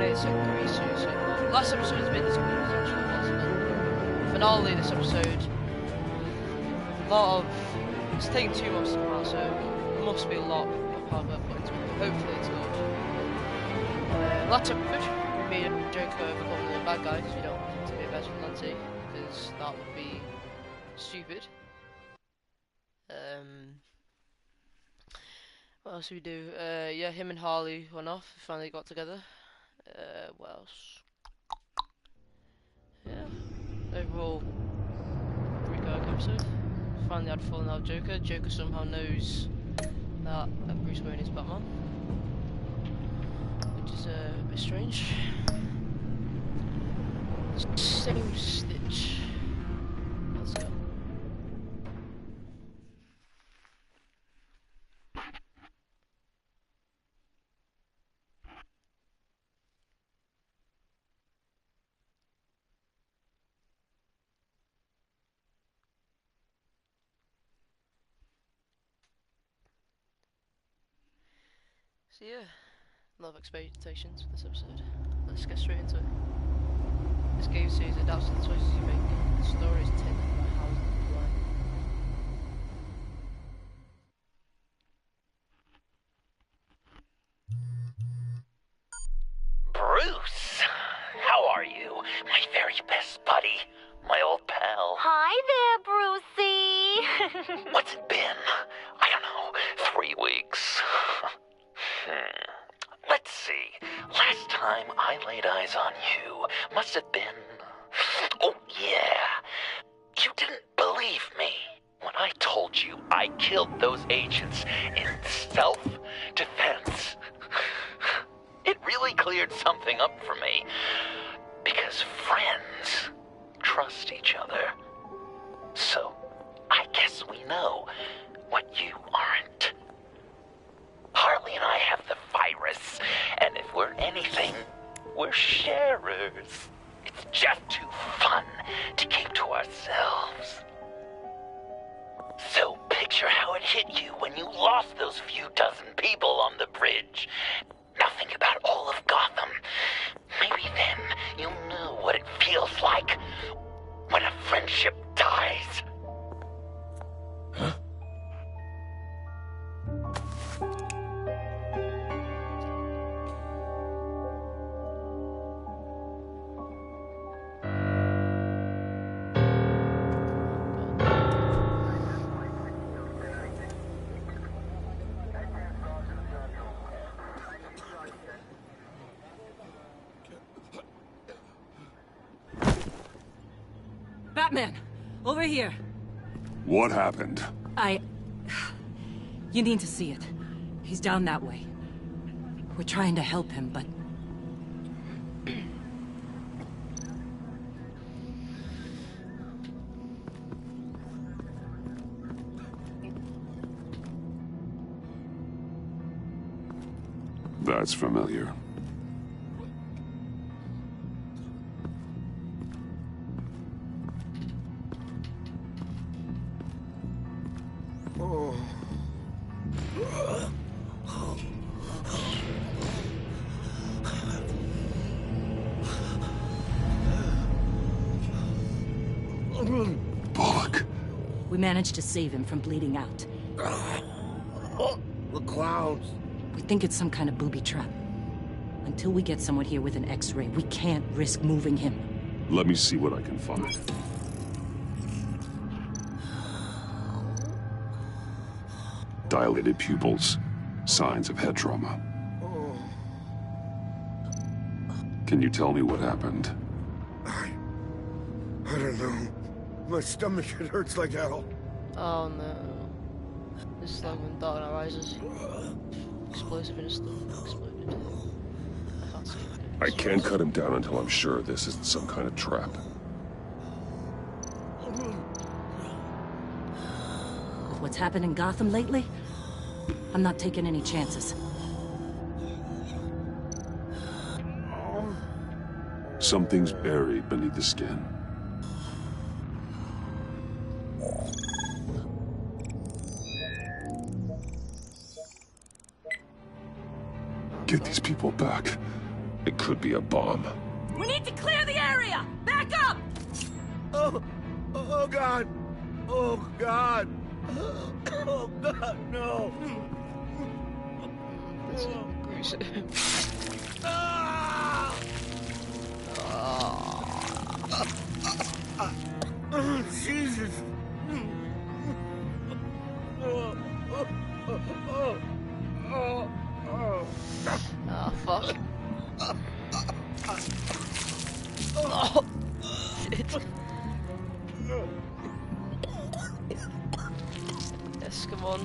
it's increased so far. Last episode has been as good as actually possible. Finale this episode. A lot of... It's taken 2 months to come out, so there must be a lot of hard work put into it. Hopefully it's good. Last episode, me and Joker overcome the bad guys. You don't want to be a best vigilante, because that would be stupid. What else do we do? Yeah, him and Harley went off, finally got together. What else? Yeah, overall, pretty good episode. Finally had fallen out Joker. Joker somehow knows that Bruce Wayne is Batman, which is a bit strange. Same Stitch. Let's go. So yeah, a lot of expectations for this episode. Let's get straight into it. This game series adapts to the choices you make. The story is taken by Howard Blind. Bruce, how are you? My very best buddy, my old pal. Hi there, Brucey. What's it been? I don't know, 3 weeks. Let's see. Last time I laid eyes on you must have been... Oh, yeah. You didn't believe me when I told you I killed those agents in self-defense. It really cleared something up for me. Because friends trust each other. So, I guess we know what you aren't. Harley and I have the virus, and if we're anything, we're sharers. It's just too fun to keep to ourselves. So picture how it hit you when you lost those few dozen people on the bridge. Now think about all of Gotham. Maybe then you'll know what it feels like when a friendship dies. Huh? Batman! Over here! What happened? You need to see it. He's down that way. We're trying to help him, but... That's familiar. Bullock. We managed to save him from bleeding out. The clouds. We think it's some kind of booby trap. Until we get someone here with an X-ray, we can't risk moving him. Let me see what I can find. Dilated pupils. Signs of head trauma. Can you tell me what happened? I don't know. My stomach, it hurts like hell. Oh no. This is like when Dark Knight Rises. Explosive in his stomach exploded. I can't see it. I can't cut him down until I'm sure this isn't some kind of trap. With what's happened in Gotham lately, I'm not taking any chances. Something's buried beneath the skin. Get these people back. It could be a bomb. We need to clear the area! Back up! Oh God! Oh God! Oh God, no! That's gruesome. Ah! Oh, Jesus! Ah, fuck. Oh, shit. Yes, come on.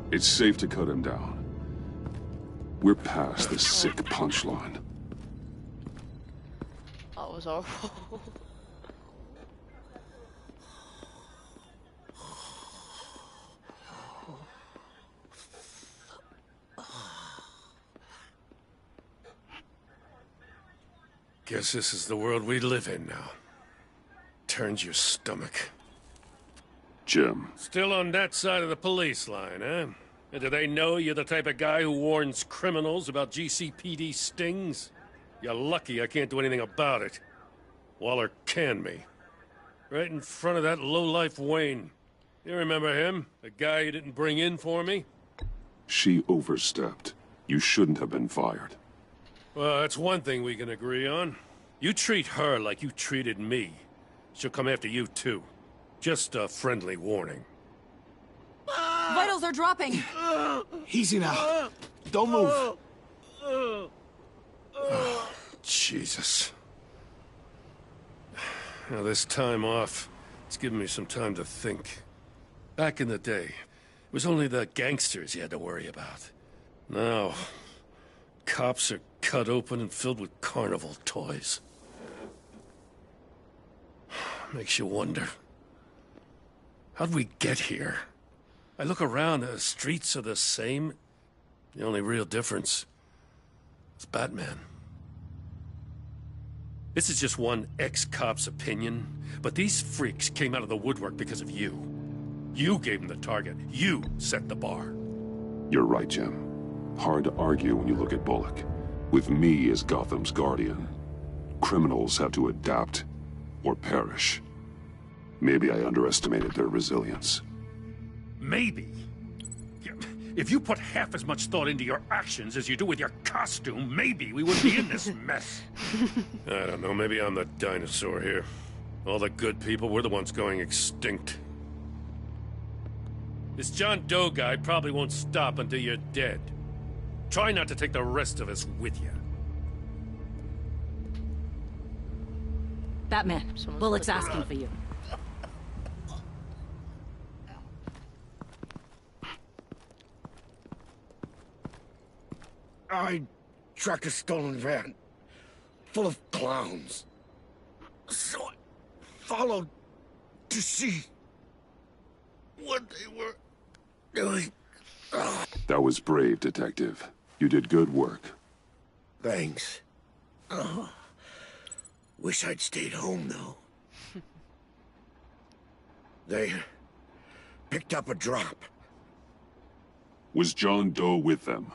It's safe to cut him down. We're past the sick punchline. That was horrible. Guess this is the world we live in now. Turns your stomach. Jim, Still on that side of the police line, eh? And do they know you're the type of guy who warns criminals about GCPD stings? You're lucky I can't do anything about it. Waller canned me. Right in front of that lowlife Wayne. You remember him? The guy you didn't bring in for me? she overstepped. You shouldn't have been fired. Well, that's one thing we can agree on. You treat her like you treated me. She'll come after you, too. Just a friendly warning. Vitals are dropping! Easy now. Don't move. Jesus. Now, this time off, it's given me some time to think. Back in the day, it was only the gangsters you had to worry about. Now, cops are cut open and filled with carnival toys. Makes you wonder. How'd we get here? I look around, the streets are the same. The only real difference is Batman. This is just one ex-cop's opinion, but these freaks came out of the woodwork because of you. You gave them the target. You set the bar. You're right, Jim. Hard to argue when you look at Bullock. With me as Gotham's guardian, criminals have to adapt or perish. Maybe I underestimated their resilience. Maybe. If you put half as much thought into your actions as you do with your costume, maybe we wouldn't be in this mess. I don't know, maybe I'm the dinosaur here. All the good people, we're the ones going extinct. This John Doe guy probably won't stop until you're dead. Try not to take the rest of us with you. Batman, Bullock's asking for you. I tracked a stolen van full of clowns. So I followed to see what they were doing. That was brave, Detective. You did good work. Thanks. Wish I'd stayed home, though. They picked up a drop. Was John Doe with them?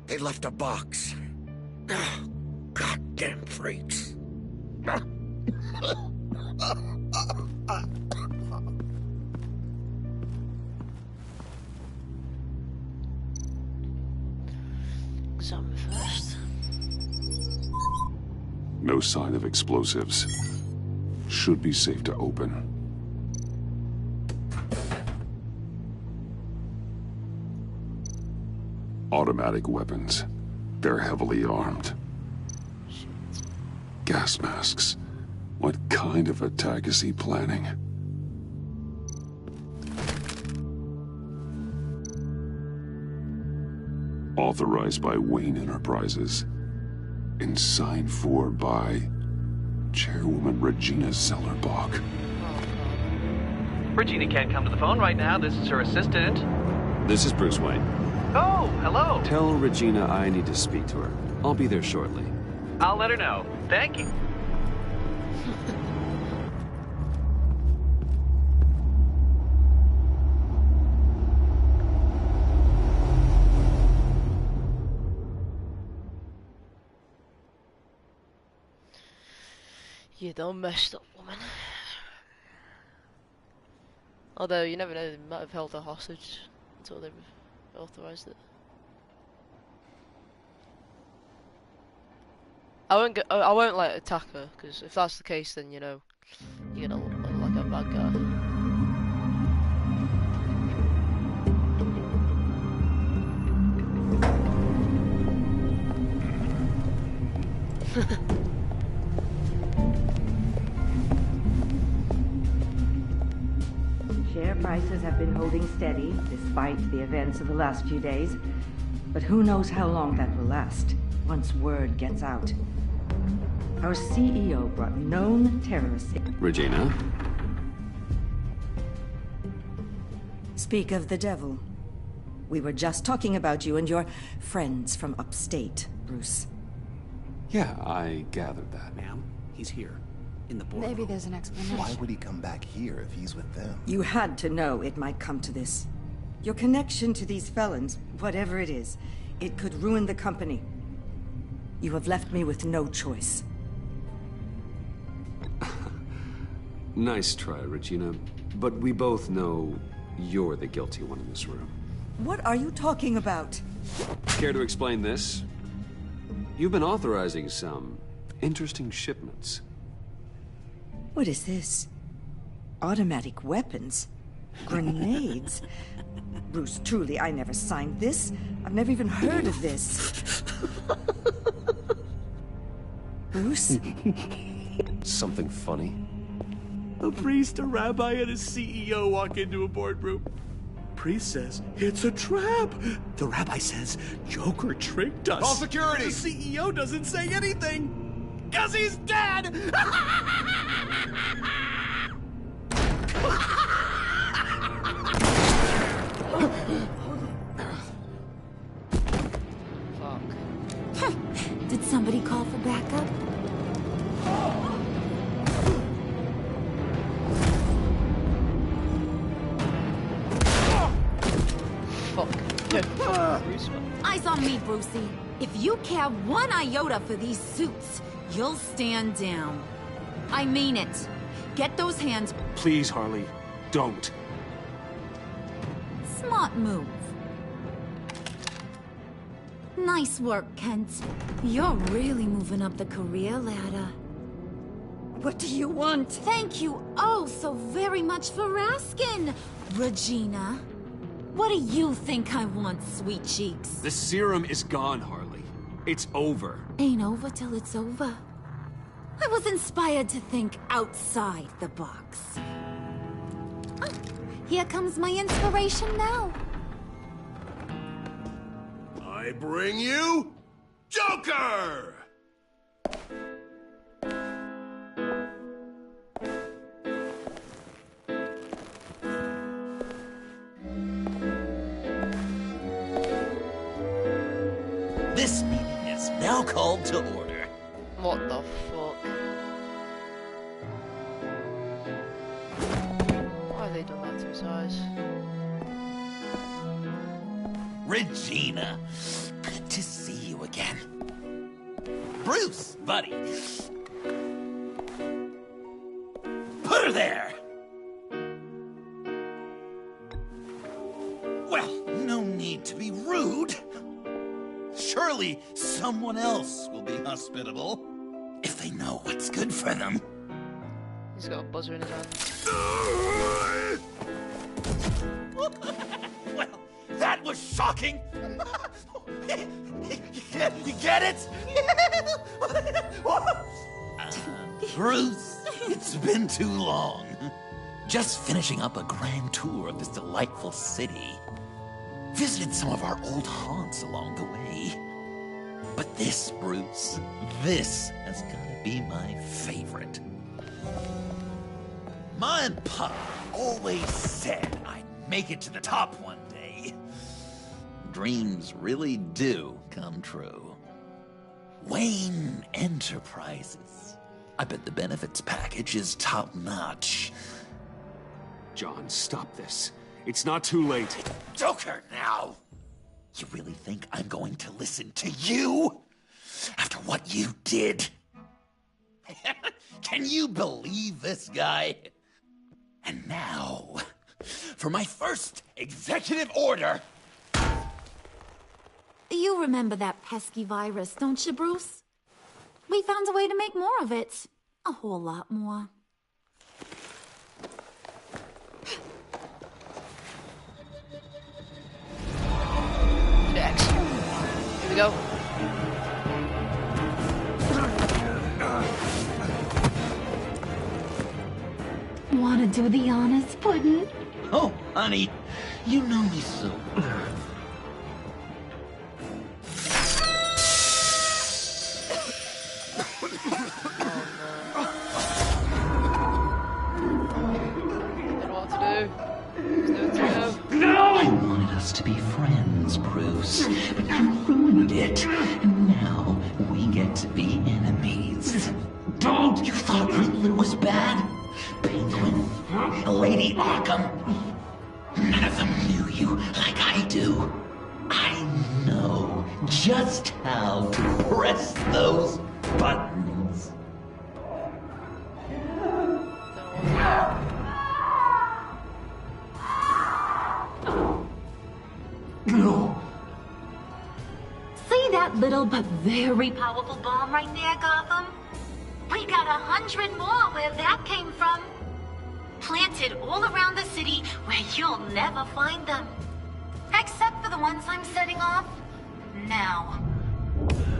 They left a box. Goddamn freaks. Examine first. No sign of explosives. Should be safe to open. Automatic weapons. They're heavily armed. Gas masks. What kind of attack is he planning? Authorized by Wayne Enterprises. And signed for by Chairwoman Regina Zellerbach. Regina can't come to the phone right now. This is her assistant. This is Bruce Wayne. Oh, hello. Tell Regina I need to speak to her. I'll be there shortly. I'll let her know. Thank you. You done messed up, woman. Although, you never know, they might have held her hostage until they've authorised it. I won't like attack her, because if that's the case, then, you know, you're gonna look like a bad guy. Share prices have been holding steady despite the events of the last few days. But who knows how long that will last once word gets out. Our CEO brought known terrorists in. Regina? Speak of the devil. We were just talking about you and your friends from upstate, Bruce. Yeah, I gathered that. Ma'am, he's here. In the boardroom. Maybe there's an explanation. Why would he come back here if he's with them? You had to know it might come to this. Your connection to these felons, whatever it is, it could ruin the company. You have left me with no choice. Nice try, Regina. But we both know you're the guilty one in this room. What are you talking about? Care to explain this? You've been authorizing some interesting shipments. What is this? Automatic weapons? Grenades? Bruce, truly, I never signed this. I've never even heard of this. Bruce? Something funny? A priest, a rabbi, and a CEO walk into a boardroom. Priest says, it's a trap. The rabbi says, Joker tricked us. Call security! The CEO doesn't say anything. 'Cause he's dead! Did somebody call for backup? Eyes on me, Brucey. If you care one iota for these suits, you'll stand down. I mean it. Get those hands. Please, Harley, don't. Smart move. Nice work, Kent. You're really moving up the career ladder. What do you want? Thank you oh so very much for asking, Regina. What do you think I want, sweet cheeks? The serum is gone, Harley. It's over. Ain't over till it's over. I was inspired to think outside the box. Oh, here comes my inspiration now. I bring you Joker! This meeting is now called to order. What the fuck? Why have they done that to his eyes? Regina, good to see you again. Bruce, buddy. Put her there! Well, no need to be rude. Surely someone else will be hospitable if they know what's good for them. He's got a buzzer in his hand. Well, that was shocking. You get it? Bruce, it's been too long. Just finishing up a grand tour of this delightful city. Visited some of our old haunts along the way. But this, Bruce, this has got to be my favorite. Ma and Pa always said I'd make it to the top one day. dreams really do come true. Wayne Enterprises. I bet the benefits package is top-notch. John, stop this. It's not too late. Joker, now! You really think I'm going to listen to you? After what you did? Can you believe this guy? And now, for my first executive order. You remember that pesky virus, don't you, Bruce? We found a way to make more of it. A whole lot more. X. Here we go. Wanna do the honors, Puddin'? Oh, honey, you know me so. I wanted us to be friends, Bruce, but you ruined it. And now we get to be enemies. Don't! You thought Riddler was bad? Penguin? Lady Arkham? None of them knew you like I do. I know just how to press those buttons. No. See that little but very powerful bomb right there, Gotham? We got 100 more where that came from. Planted all around the city where you'll never find them. Except for the ones I'm setting off now.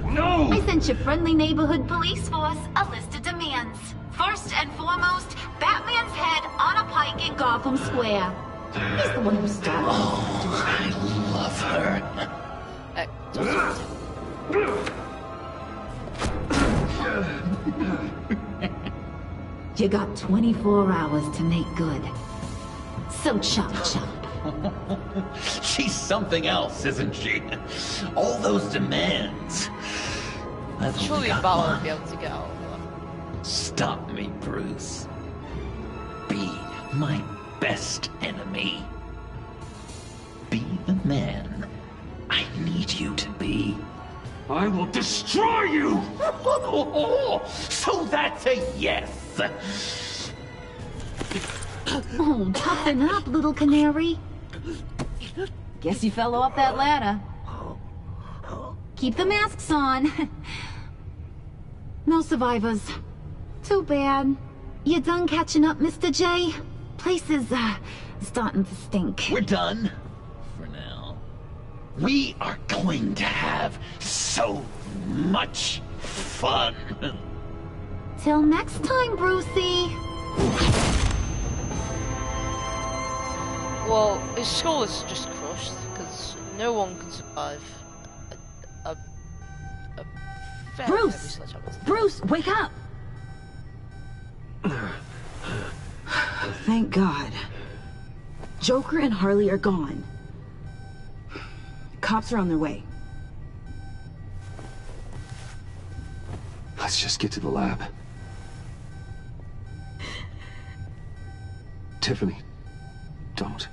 No! I sent your friendly neighborhood police force a list of demands. First and foremost, Batman's head on a pike in Gotham Square. He's the one who started. Oh, I love her. You got 24 hours to make good. So chop chop. She's something else, isn't she? All those demands. Surely Batman will be able to get out of that. Stop me, Bruce. Be my best enemy. Be the man I need you to be. I will destroy you! So that's a yes! Oh, toughen up, little canary. Guess you fell off that ladder. Keep the masks on. No survivors. Too bad. You done catching up, Mr. J? Place is, starting to stink. We're done. For now. We are going to have so much fun. Till next time, Brucey. Well, his skull is just crushed, because no one can survive a very heavy sledgehammer. Bruce, wake up! Thank God. Joker and Harley are gone. Cops are on their way. Let's just get to the lab. Tiffany, don't.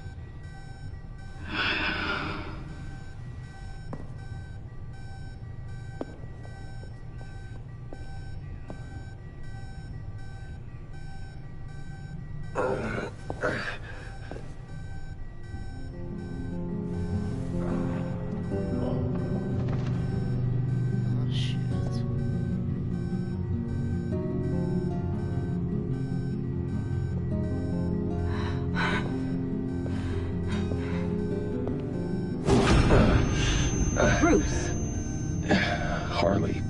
Bruce. Harley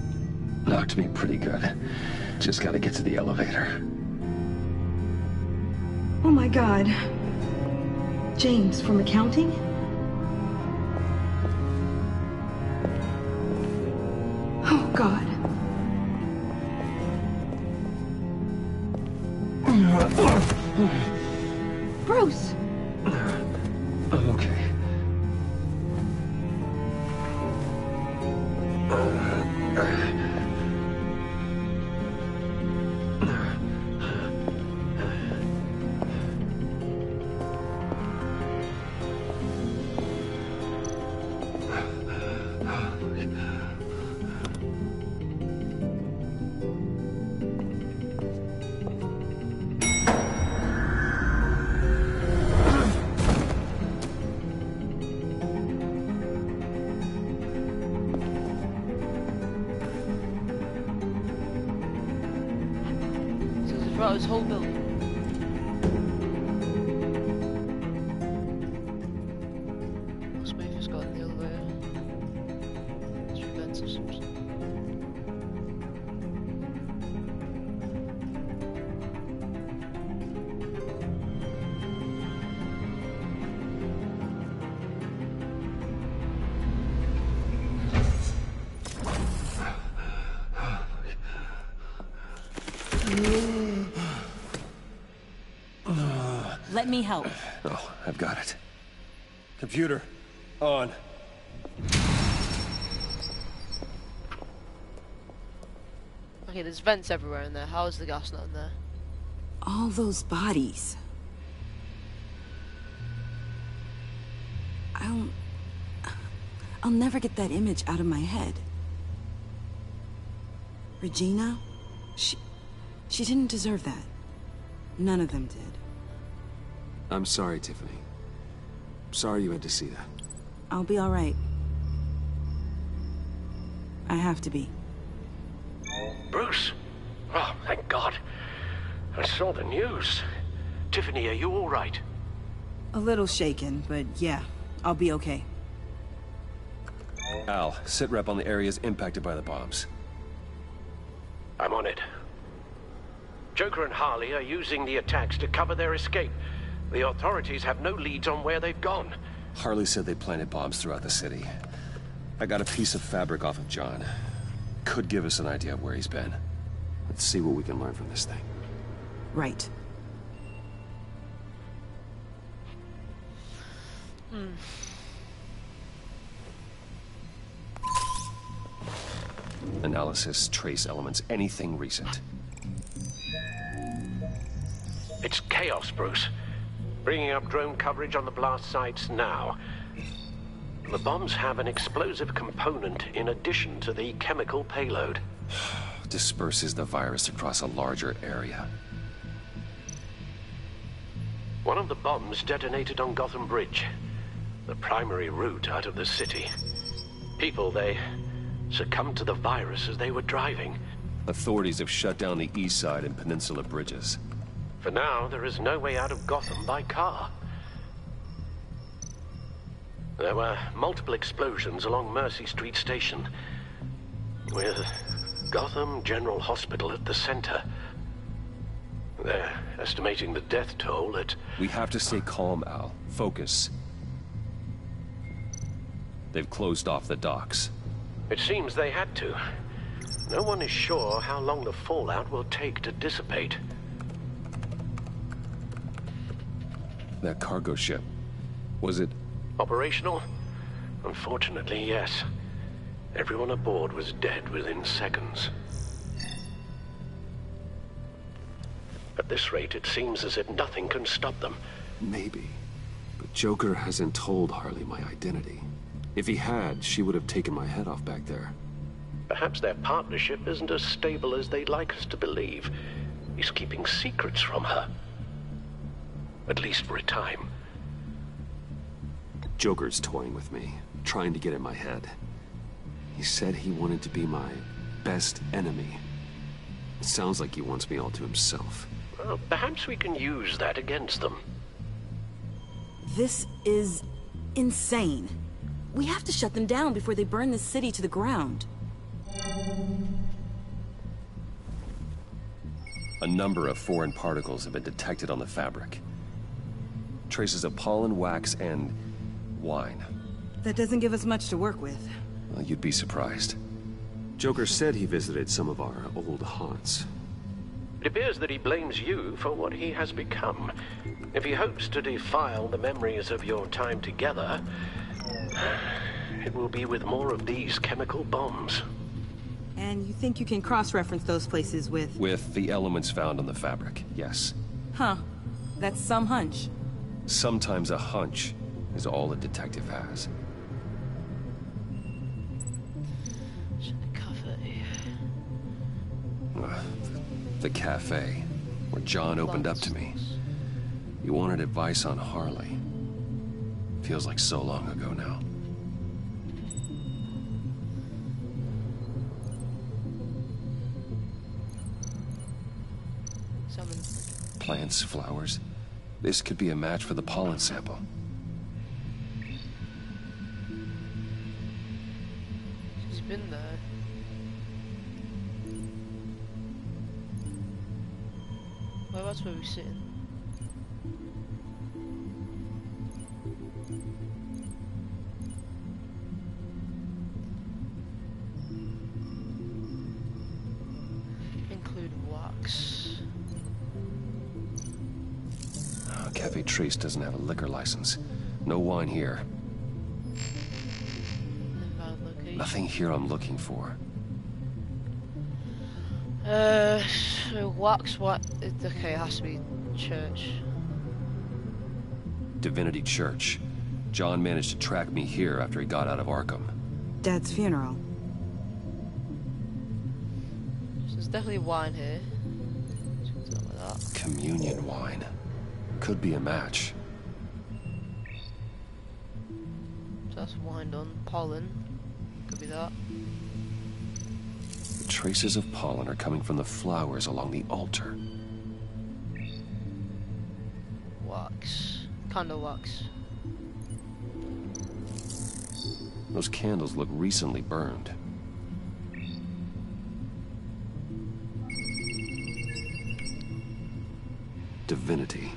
knocked me pretty good. Just gotta get to the elevator. Oh my God. James from accounting? Oh God. Bruce! I'm okay. throughout his whole build. Let's move this guy in the elevator. Through vents or something. Let me help. Oh, I've got it. Computer, on. Okay, there's vents everywhere in there. How is the gas not in there? All those bodies. I'll never get that image out of my head. Regina? She didn't deserve that. None of them did. I'm sorry, Tiffany. Sorry you had to see that. I'll be all right. I have to be. Bruce? Oh, thank God. I saw the news. Tiffany, are you all right? A little shaken, but yeah, I'll be okay. Al, sit rep on the areas impacted by the bombs. I'm on it. Joker and Harley are using the attacks to cover their escape. The authorities have no leads on where they've gone. Harley said they planted bombs throughout the city. I got a piece of fabric off of John. Could give us an idea of where he's been. Let's see what we can learn from this thing. Right. Analysis, trace elements, anything recent. It's chaos, Bruce. Bringing up drone coverage on the blast sites now. The bombs have an explosive component in addition to the chemical payload. Disperses the virus across a larger area. One of the bombs detonated on Gotham Bridge, the primary route out of the city. People, they succumbed to the virus as they were driving. Authorities have shut down the east side and peninsula bridges. For now, there is no way out of Gotham by car. There were multiple explosions along Mercy Street Station, with Gotham General Hospital at the center. They're estimating the death toll at... We have to stay calm, Al. Focus. They've closed off the docks. It seems they had to. No one is sure how long the fallout will take to dissipate. That cargo ship, was it... Operational? Unfortunately, yes. Everyone aboard was dead within seconds. At this rate, it seems as if nothing can stop them. Maybe. But Joker hasn't told Harley my identity. If he had, she would have taken my head off back there. Perhaps their partnership isn't as stable as they'd like us to believe. He's keeping secrets from her. At least for a time. Joker's toying with me, trying to get in my head. He said he wanted to be my best enemy. It sounds like he wants me all to himself. Well, perhaps we can use that against them. This is insane. We have to shut them down before they burn the city to the ground. A number of foreign particles have been detected on the fabric. Traces of pollen, wax, and wine. That doesn't give us much to work with. Well, you'd be surprised. Joker said he visited some of our old haunts. It appears that he blames you for what he has become. If he hopes to defile the memories of your time together, it will be with more of these chemical bombs. And you think you can cross-reference those places with... With the elements found on the fabric, yes. Huh. That's some hunch. Sometimes a hunch is all a detective has. The cafe, where John opened up to me. He wanted advice on Harley. Feels like so long ago now. Examine. Plants, flowers. This could be a match for the pollen sample. She's been there. Whereabouts were we sitting? Include wax. Oh, Cafe Trace doesn't have a liquor license. No wine here. Invalid location. Nothing here I'm looking for. So wax, what? Okay, it has to be church. Divinity Church. John managed to track me here after he got out of Arkham. Dad's funeral. So there's definitely wine here. Like that. Communion wine. Could be a match. So that's wine done. Pollen. Could be that. The traces of pollen are coming from the flowers along the altar. Wax. Candle wax. Those candles look recently burned. Divinity.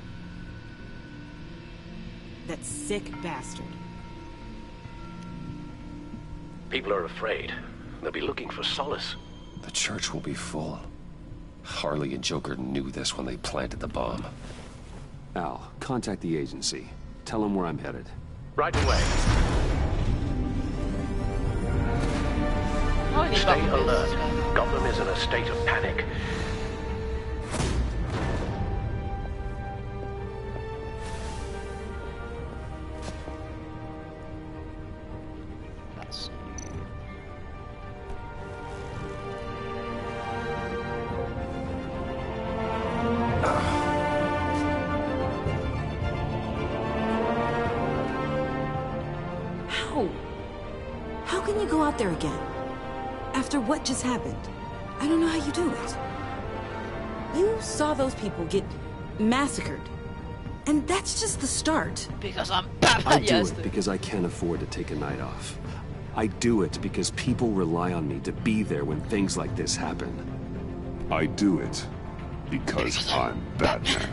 That sick bastard. People are afraid. They'll be looking for solace. The church will be full. Harley and Joker knew this when they planted the bomb. Al, contact the agency. Tell them where I'm headed. Right away. Stay alert. Gotham is in a state of panic. That's How can you go out there again? After what just happened? I don't know how you do it. You saw those people get massacred. And that's just the start. Because I'm I do it because I can't afford to take a night off. I do it because people rely on me to be there when things like this happen. I do it because I'm Batman.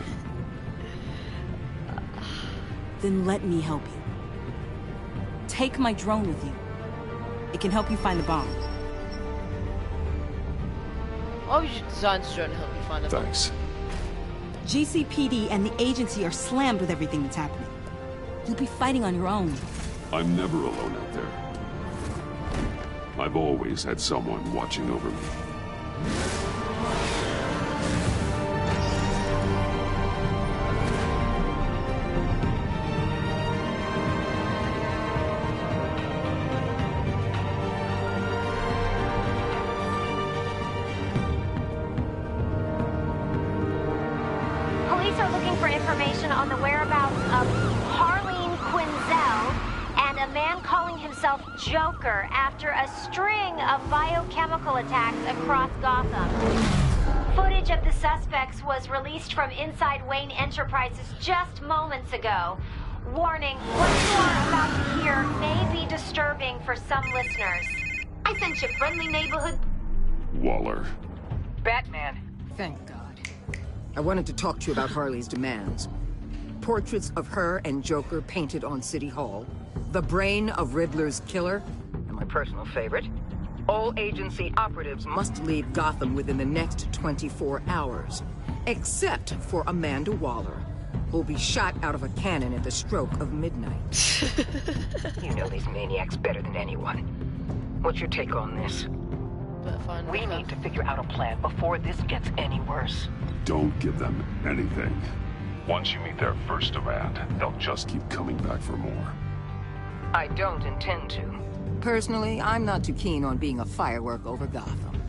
Then let me help you. Take my drone with you. It can help you find the bomb. Why would you design this drone to help you find a bomb? Thanks. GCPD and the agency are slammed with everything that's happening. You'll be fighting on your own. I'm never alone out there. I've always had someone watching over me. Police are looking for information on the whereabouts of Harleen Quinzel and a man calling himself Joker after a string of biochemical attacks across Gotham. Footage of the suspects was released from inside Wayne Enterprises just moments ago. Warning, what you are about to hear may be disturbing for some listeners. I sent you friendly neighborhood... Waller. Batman. Thank God. I wanted to talk to you about Harley's demands. Portraits of her and Joker painted on City Hall. The brain of Riddler's killer. And my personal favorite. All agency operatives must leave Gotham within the next 24 hours. Except for Amanda Waller, who'll be shot out of a cannon at the stroke of midnight. You know these maniacs better than anyone. What's your take on this? We need to figure out a plan before this gets any worse. Don't give them anything. Once you meet their first demand, they'll just keep coming back for more. I don't intend to. Personally, I'm not too keen on being a firework over Gotham.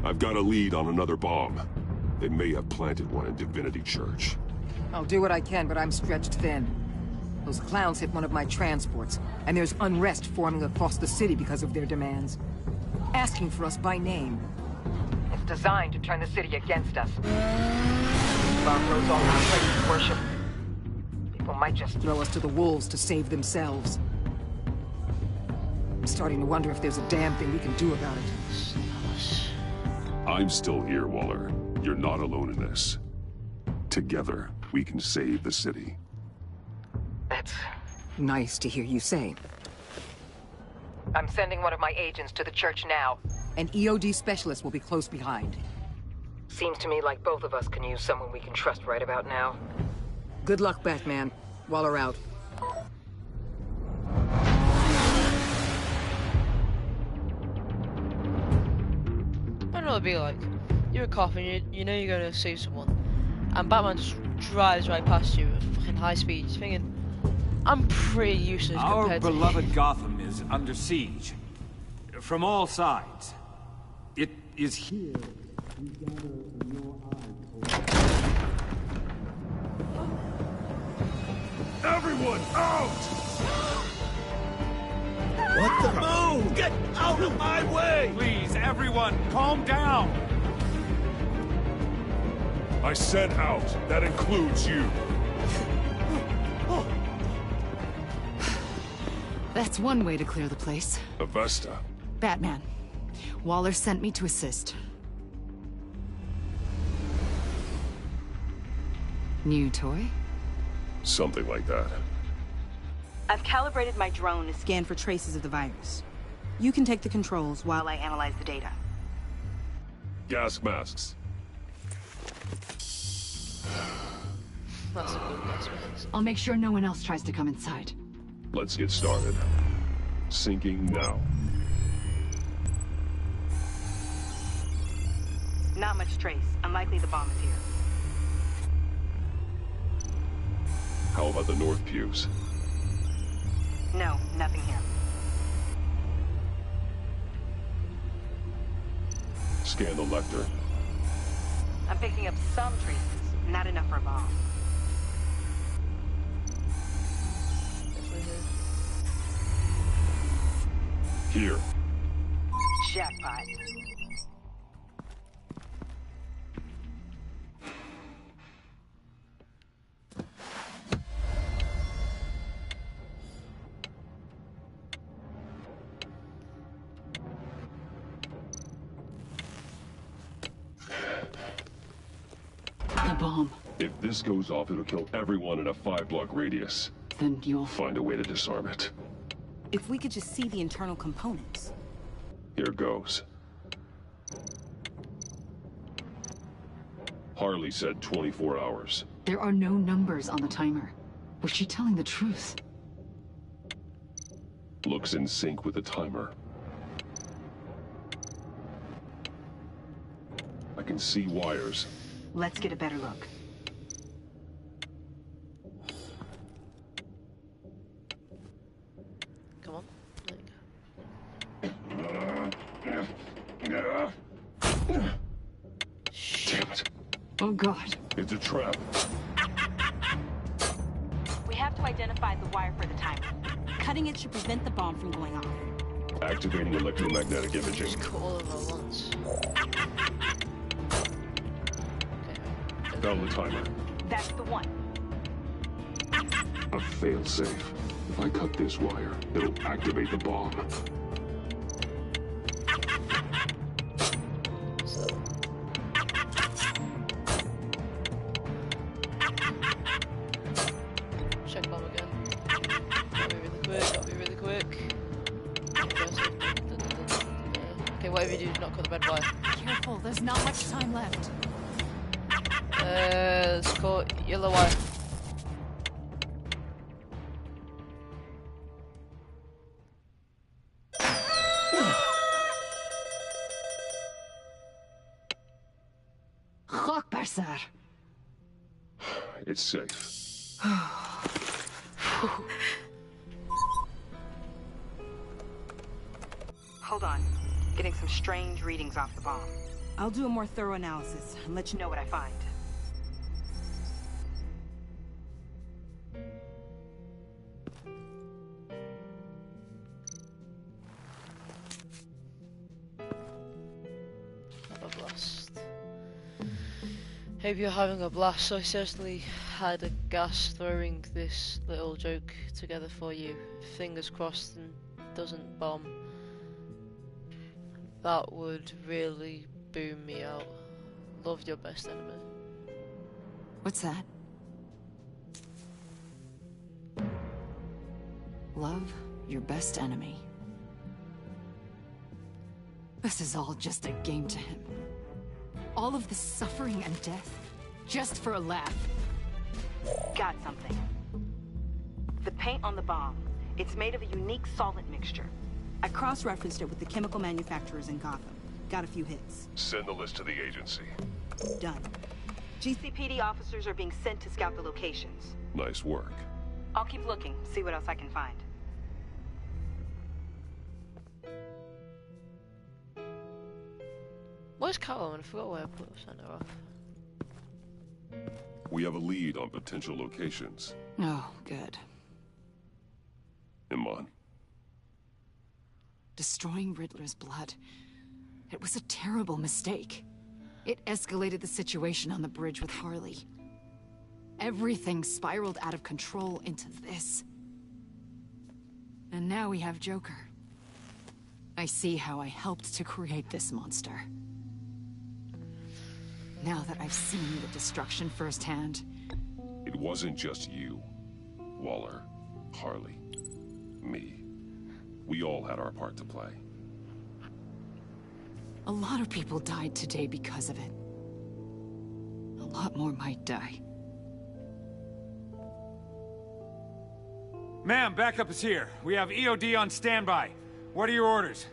I've got a lead on another bomb. They may have planted one in Divinity Church. I'll do what I can, but I'm stretched thin. Those clowns hit one of my transports, and there's unrest forming across the city because of their demands. asking for us by name. It's designed to turn the city against us. Bomb blows all our places of worship. People might just throw us to the wolves to save themselves. I'm starting to wonder if there's a damn thing we can do about it. I'm still here, Waller. You're not alone in this. Together, we can save the city. That's nice to hear you say. I'm sending one of my agents to the church now. An EOD specialist will be close behind. Seems to me like both of us can use someone we can trust right about now. Good luck, Batman. Waller out. I don't know what it'd be like. You're a cop and you know you're gonna save someone, and Batman just drives right past you at fucking high speeds, thinking, I'm pretty useless compared to Our beloved Gotham is under siege. From all sides. It is here we gather in your eyes. Everyone, out! What the? Move! Get out of my way! Please, everyone, calm down! I said out. That includes you. That's one way to clear the place. Avesta. Batman. Waller sent me to assist. New toy? Something like that. I've calibrated my drone to scan for traces of the virus. You can take the controls while I analyze the data. Gas masks. That's a good gas mask. I'll make sure no one else tries to come inside. Let's get started. Syncing now. Not much trace. Unlikely the bomb is here. How about the north pews? No, nothing here. Scan the lector. I'm picking up some traces. Not enough for a bomb. Here. Jackpot. The bomb. If this goes off, it'll kill everyone in a 5-block radius. Then you'll find a way to disarm it. If we could just see the internal components. Here goes. Harley said 24 hours. There are no numbers on the timer. Was she telling the truth? Looks in sync with the timer. I can see wires. Let's get a better look. Come on. Damn it. Oh God. It's a trap. We have to identify the wire for the timer. Cutting it should prevent the bomb from going off. Activating electromagnetic imaging. Just cut all of them at once. Found the timer. That's the one. A failsafe. If I cut this wire, it'll activate the bomb. Check bomb again. Gotta be really quick. Okay, whatever you do, do not cut the red wire. Careful, there's not much time left. Let's cut yellow wire. Barsar. It's safe. Hold on. Getting some strange readings off the bomb. I'll do a more thorough analysis and let you know what I find. blast. Hope you're having a blast. I certainly had a gas throwing this little joke together for you. Fingers crossed and doesn't bomb. That would really boom me out. Loved your best enemy. What's that? Love your best enemy. This is all just a game to him. All of this suffering and death, just for a laugh. Got something. The paint on the bomb. It's made of a unique solvent mixture. I cross-referenced it with the chemical manufacturers in Gotham. Got a few hits. Send the list to the agency. Done. GCPD officers are being sent to scout the locations. Nice work. I'll keep looking, see what else I can find. Where's Catwoman? I forgot where I sent her off. We have a lead on potential locations. Oh, good. Iman. Destroying Riddler's blood. It was a terrible mistake. It escalated the situation on the bridge with Harley. Everything spiraled out of control into this. And now we have Joker. I see how I helped to create this monster. Now that I've seen the destruction firsthand... It wasn't just you, Waller, Harley, me. We all had our part to play. A lot of people died today because of it. A lot more might die. Ma'am, backup is here. We have EOD on standby. What are your orders?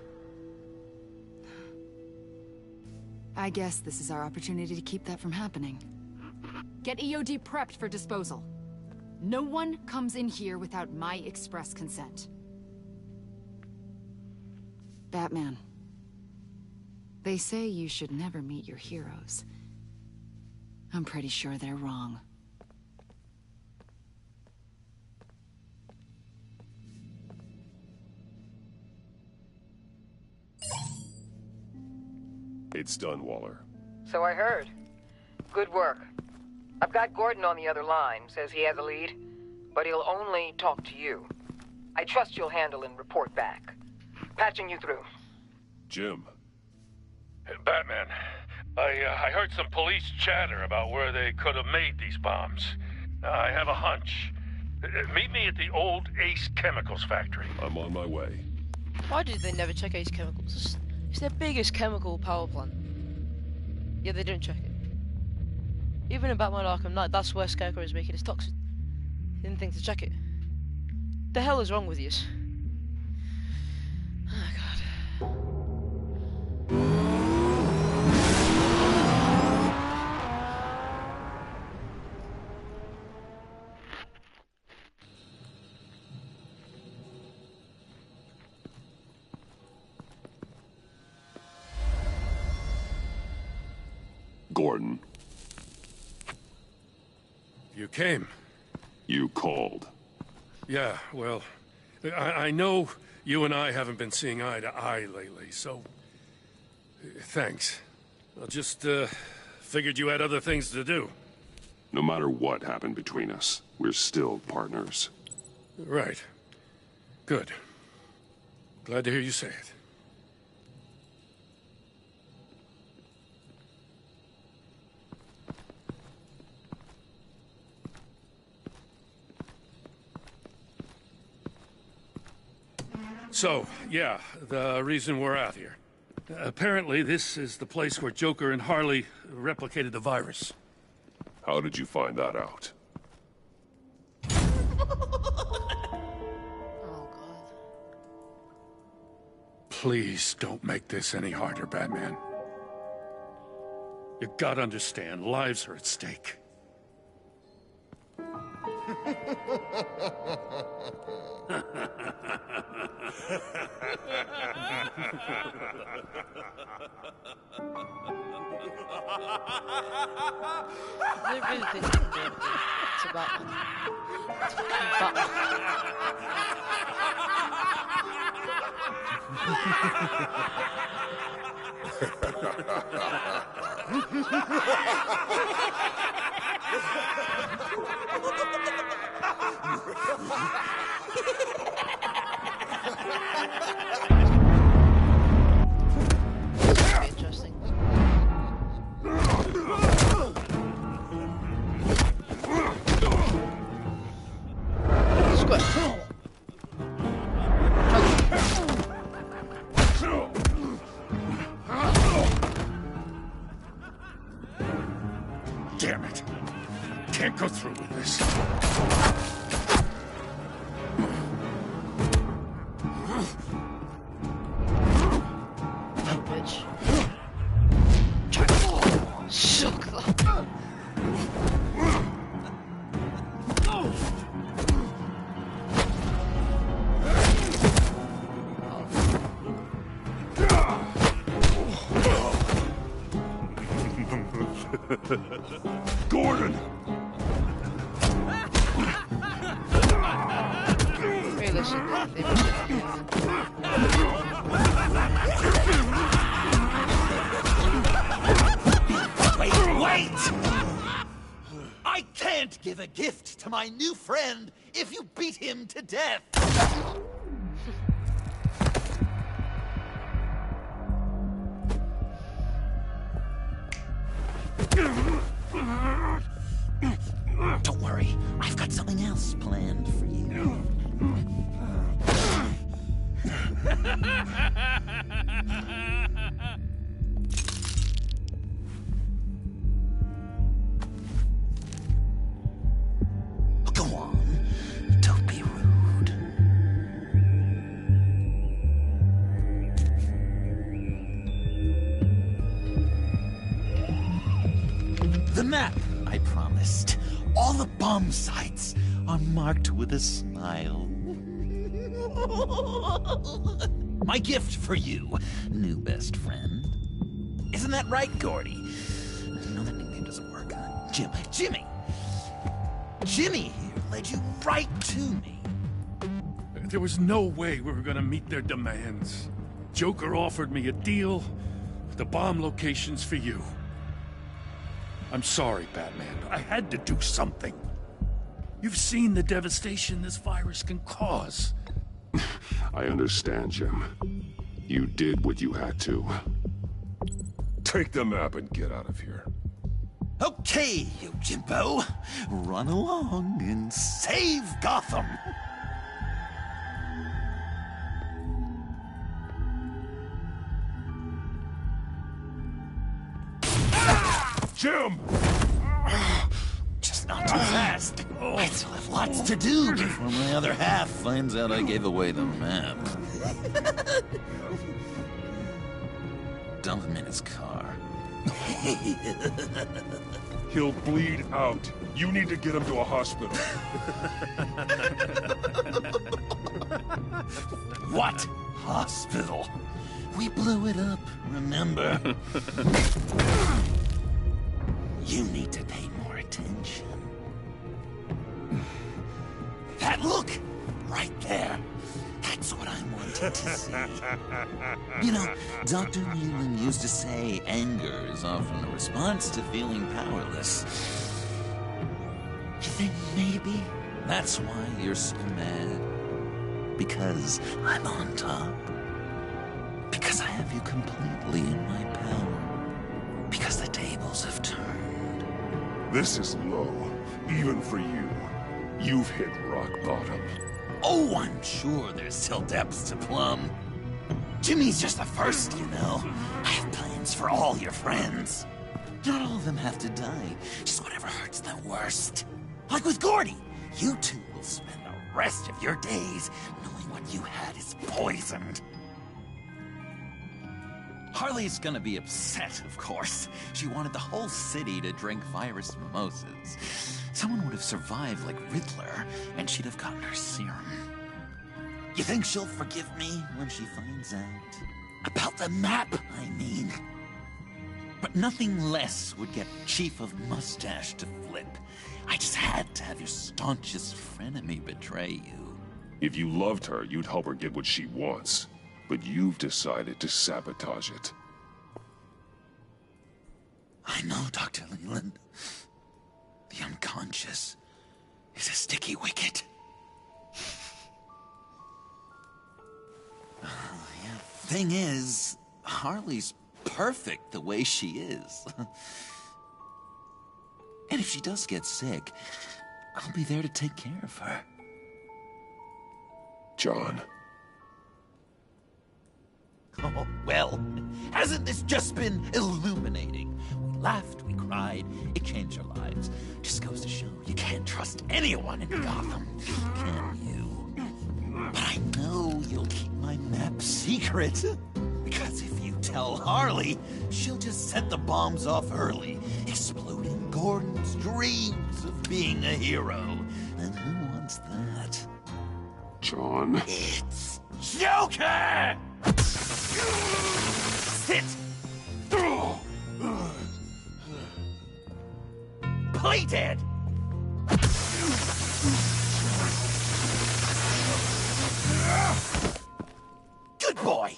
I guess this is our opportunity to keep that from happening. Get EOD prepped for disposal. No one comes in here without my express consent. Batman. They say you should never meet your heroes. I'm pretty sure they're wrong. It's done, Waller. So I heard. Good work. I've got Gordon on the other line, says he has a lead, but he'll only talk to you. I trust you'll handle and report back. Patching you through. Jim. Batman, I heard some police chatter about where they could have made these bombs. I have a hunch. Meet me at the old Ace Chemicals factory. I'm on my way. Why did they never check Ace Chemicals? It's their biggest chemical power plant. Yeah, they don't check it. Even in Batman Arkham Knight, that's where Scarecrow is making his toxin. They didn't think to check it. The hell is wrong with you? Oh god. Gordon. You came. You called. Yeah, well, I know you and I haven't been seeing eye to eye lately, so... thanks. I just, figured you had other things to do. No matter what happened between us, we're still partners. Right. Good. Glad to hear you say it. So, yeah, the reason we're out here. Apparently, this is the place where Joker and Harley replicated the virus. How did you find that out? Please don't make this any harder, Batman. You gotta understand, lives are at stake. I really think you can do anything to Batman. It's fucking Batman. Interesting. Squirt. Damn it. Can't go through with this. Bitch. Shook them. Gordon! Realistically, they must have Wait! I can't give a gift to my new friend if you beat him to death! Don't worry, I've got something else planned for you. Go on, don't be rude. The map I promised. All the bomb sites are marked with a smile. My gift for you, new best friend. Isn't that right, Gordy? No, that nickname doesn't work. Jimmy! Jimmy here led you right to me. There was no way we were gonna meet their demands. Joker offered me a deal, the bomb locations for you. I'm sorry, Batman, but I had to do something. You've seen the devastation this virus can cause. I understand, Jim. You did what you had to. Take the map and get out of here. Okay, you Jimbo. Run along and save Gotham. Jim! Just not too fast. I still have lots to do before my other half finds out I gave away the map. Dump him in his car. He'll bleed out. You need to get him to a hospital. What hospital? We blew it up, remember? You need to pay more attention. That look! Right there. That's what I wanted to see. You know, Dr. Leland used to say anger is often a response to feeling powerless. You think maybe that's why you're so mad? Because I'm on top? Because I have you completely in my power? Because the tables have turned? This is low, even for you. You've hit rock bottom. Oh, I'm sure there's still depths to plumb. Jimmy's just the first, you know. I have plans for all your friends. Not all of them have to die, just whatever hurts them worst. Like with Gordy, you two will spend the rest of your days knowing what you had is poisoned. Harley's gonna be upset, of course. She wanted the whole city to drink virus mimosas. Someone would have survived like Riddler, and she'd have gotten her serum. You think she'll forgive me when she finds out? About the map, I mean. But nothing less would get Chief of Mustache to flip. I just had to have your staunchest frenemy betray you. If you loved her, you'd help her get what she wants. But you've decided to sabotage it. I know, Dr. Leland. The unconscious is a sticky wicket. Thing is, Harley's perfect the way she is. And if she does get sick, I'll be there to take care of her. John. Oh, well, hasn't this just been illuminating? We laughed, we cried, it changed our lives. Just goes to show you can't trust anyone in Gotham, can you? But I know you'll keep my map secret. Because if you tell Harley, she'll just set the bombs off early, exploding Gordon's dreams of being a hero. And who wants that? John. It's Joker! Sit! Play dead! Good boy!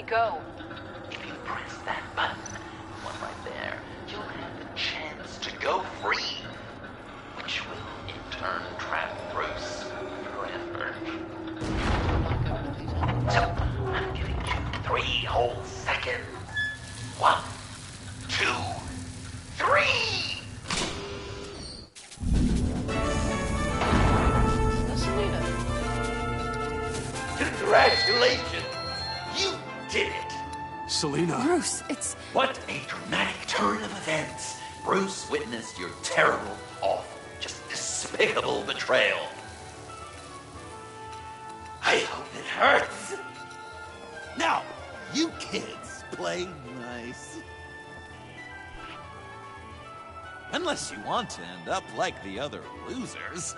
Go. If you press that button, one right there, you'll have the chance to go free, which will in turn trap Bruce forever. So, I'm giving you 3 whole seconds. 1, 2, 3! That's Selina. Congratulations! You did it! Selina. Bruce, it's... What a dramatic turn of events. Bruce witnessed your terrible, awful, just despicable betrayal. I hope it hurts. Now, you kids play nice. Unless you want to end up like the other losers.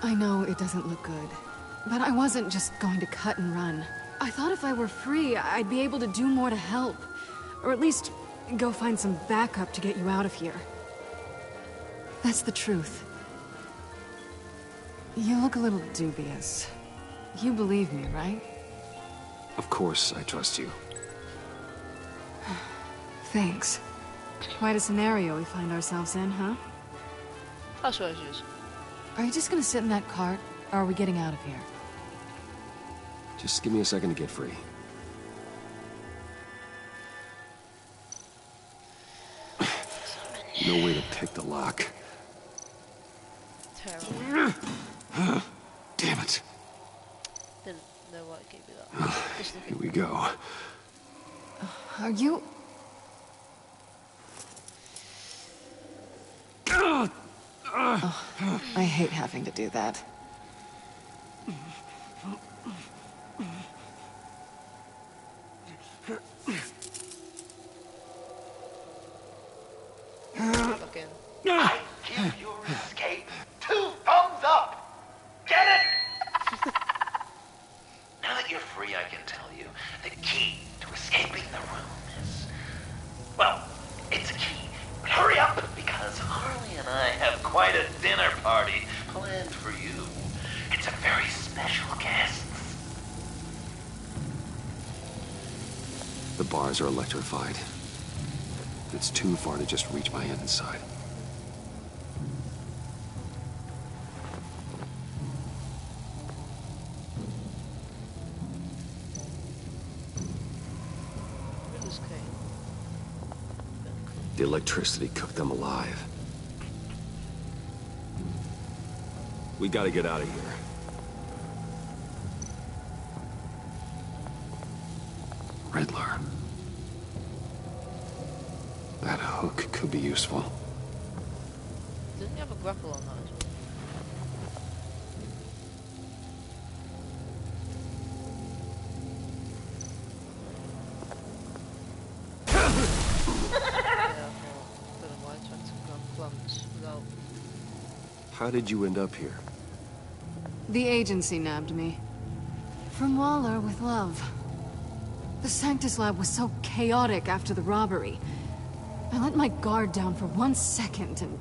I know it doesn't look good, but I wasn't just going to cut and run. I thought if I were free, I'd be able to do more to help. Or at least, go find some backup to get you out of here. That's the truth. You look a little dubious. You believe me, right? Of course I trust you. Thanks. Quite a scenario we find ourselves in, huh? That's what it is. Are you just gonna sit in that cart, or are we getting out of here? Just give me a second to get free. No way to pick the lock. Terrible. Damn it. Didn't know what gave you that. Here we go. Are you... Oh, I hate having to do that. I give your escape 2 thumbs up! Get it? Now that you're free, I can tell you the key to escaping the room is... Well, it's a key, but hurry up, because Harley and I have quite a dinner party planned for you. It's a very special guest. The bars are electrified. It's too far to just reach my end inside. The electricity cooked them alive. We gotta get out of here. Riddler. That hook could be useful. Didn't he have a grapple on that? How did you end up here? The agency nabbed me. From Waller with love. The Sanctus lab was so chaotic after the robbery. I let my guard down for 1 second and...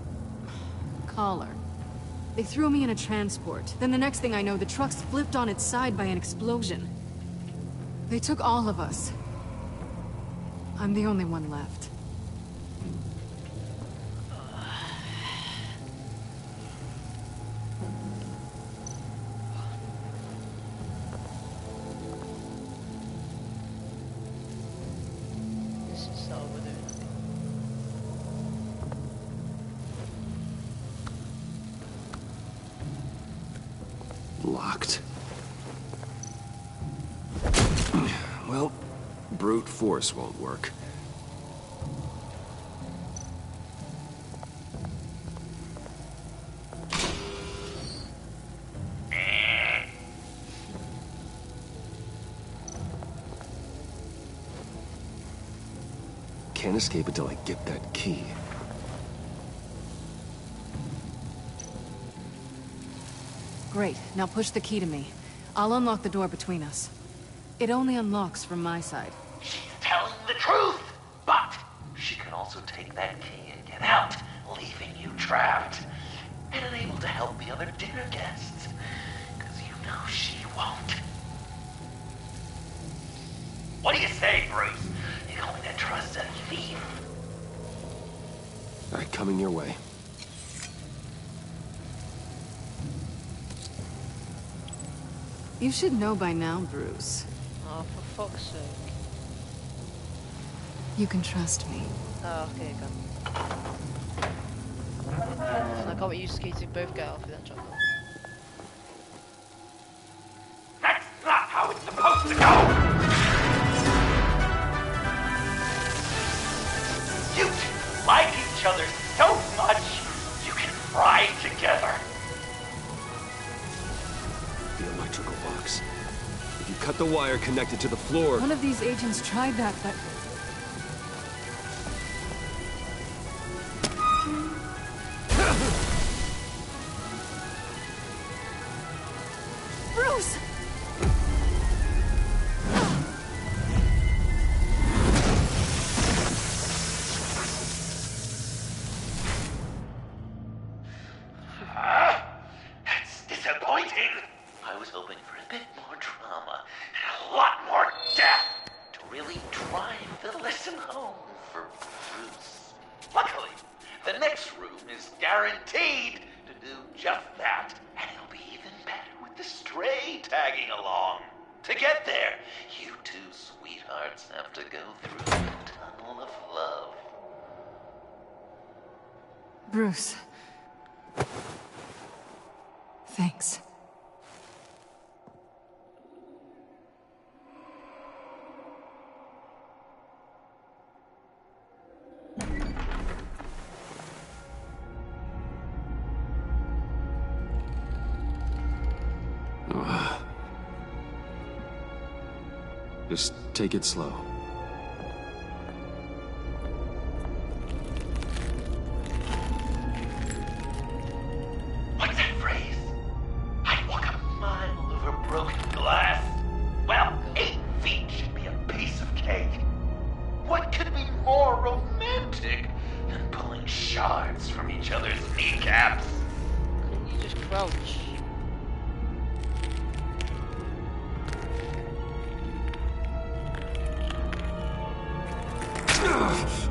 collar. They threw me in a transport. Then the next thing I know, the truck's flipped on its side by an explosion. They took all of us. I'm the only one left. Locked. Well, brute force won't work. Can't escape until I get that key. Great. Now push the key to me. I'll unlock the door between us. It only unlocks from my side. She's telling the truth, but she could also take that key and get out, leaving you trapped, and unable to help the other dinner guests, because you know she won't. What do you say, Bruce? You're going to trust a thief? All right, coming your way. You should know by now, Bruce. Oh, for fuck's sake. You can trust me. Oh, okay, go. I can't be used to skating both get off with that chocolate. That's not how it's supposed to go! You two like each other so much, you can fry together. The electrical box. If you cut the wire connected to the floor... One of these agents tried that, but... Bruce! That's disappointing. I was hoping for a bit more drama and a lot more death to really drive the lesson home for Bruce. Luckily, the next room is guaranteed to do just that, and it'll be even better with the stray tagging along. To get there, you two sweethearts have to go through the tunnel of love. Bruce. Thanks. Just take it slow. What's that phrase? I'd walk a mile over broken glass. Well, 8 feet should be a piece of cake. What could be more romantic than pulling shards from each other's kneecaps? Couldn't you just crouch?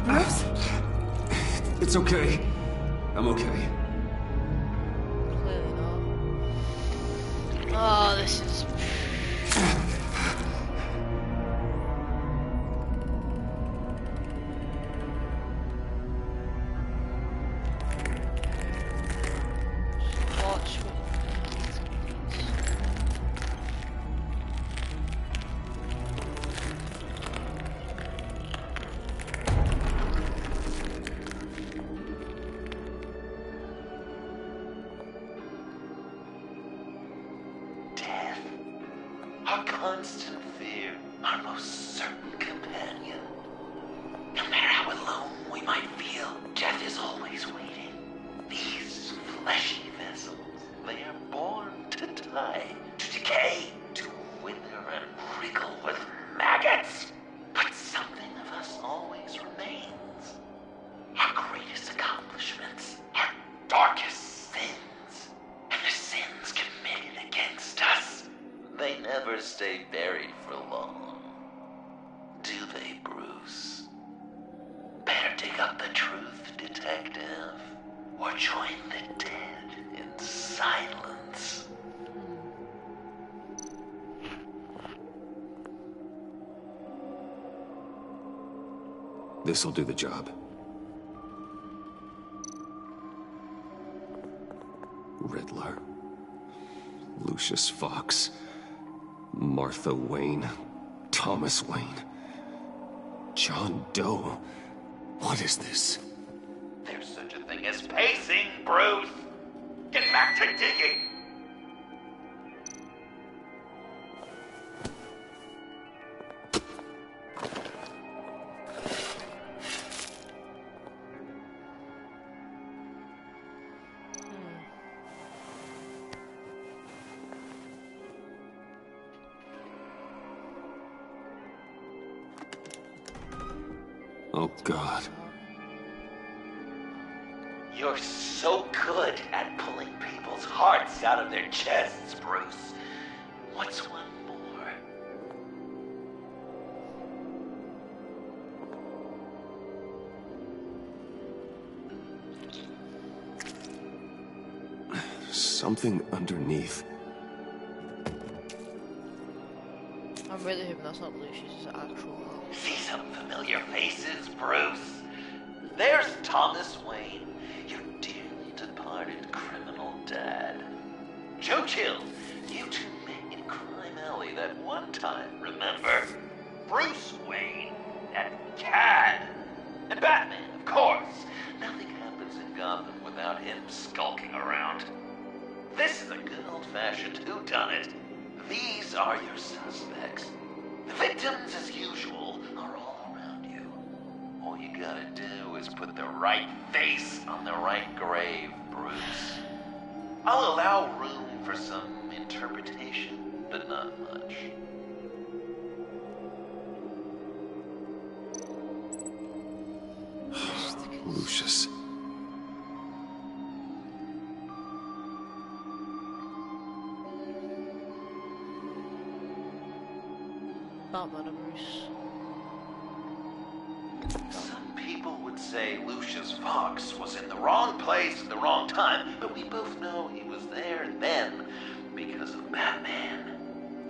Bruce? It's okay. I'm okay. Clearly not. Oh, this is... constant fear, our most certain companion. No matter how alone we might feel, death is always waiting. These fleshy vessels, they are born to die, to decay, to wither and wriggle with maggots. But something of us always remains. Our greatest accomplishments, our darkest sins, and the sins committed against us. They never stay buried for long. Do they, Bruce? Better dig up the truth, detective, or join the dead in silence. This'll do the job. Riddler. Lucius Fox. Martha Wayne. Thomas Wayne. John Doe. What is this? There's such a thing as pacing, Bruce! Get back to digging! Oh, God. You're so good at pulling people's hearts out of their chests, Bruce. What's one more? Something underneath. I'm really hoping that's not Lucius's actual house. See some familiar faces, Bruce? There's Thomas Wayne, your dearly departed criminal dad. Joe Chill, you two met in Crime Alley that one time, remember? Bruce Wayne and Cad. And Batman, of course. Nothing happens in Gotham without him skulking around. This is a good old-fashioned whodunit. These are your suspects. The victims, as usual, are all around you. All you gotta do is put the right face on the right grave, Bruce. I'll allow room for some interpretation, but not much. Lucius. Batman and Bruce. Some people would say Lucius Fox was in the wrong place at the wrong time, but we both know he was there then because of Batman.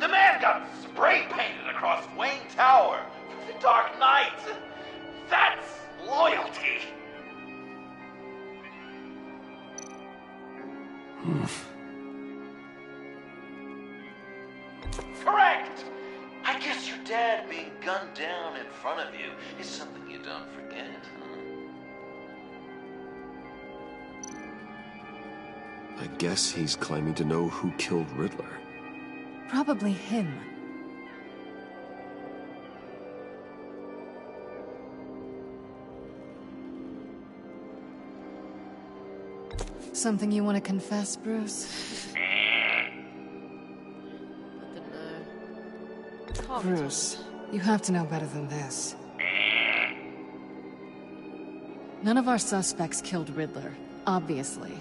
The man got spray painted across Wayne Tower for the Dark Knight. That's loyalty. Correct! I guess your dad being gunned down in front of you is something you don't forget, huh? I guess he's claiming to know who killed Riddler. Probably him. Something you want to confess, Bruce? Bruce, you have to know better than this. None of our suspects killed Riddler, obviously.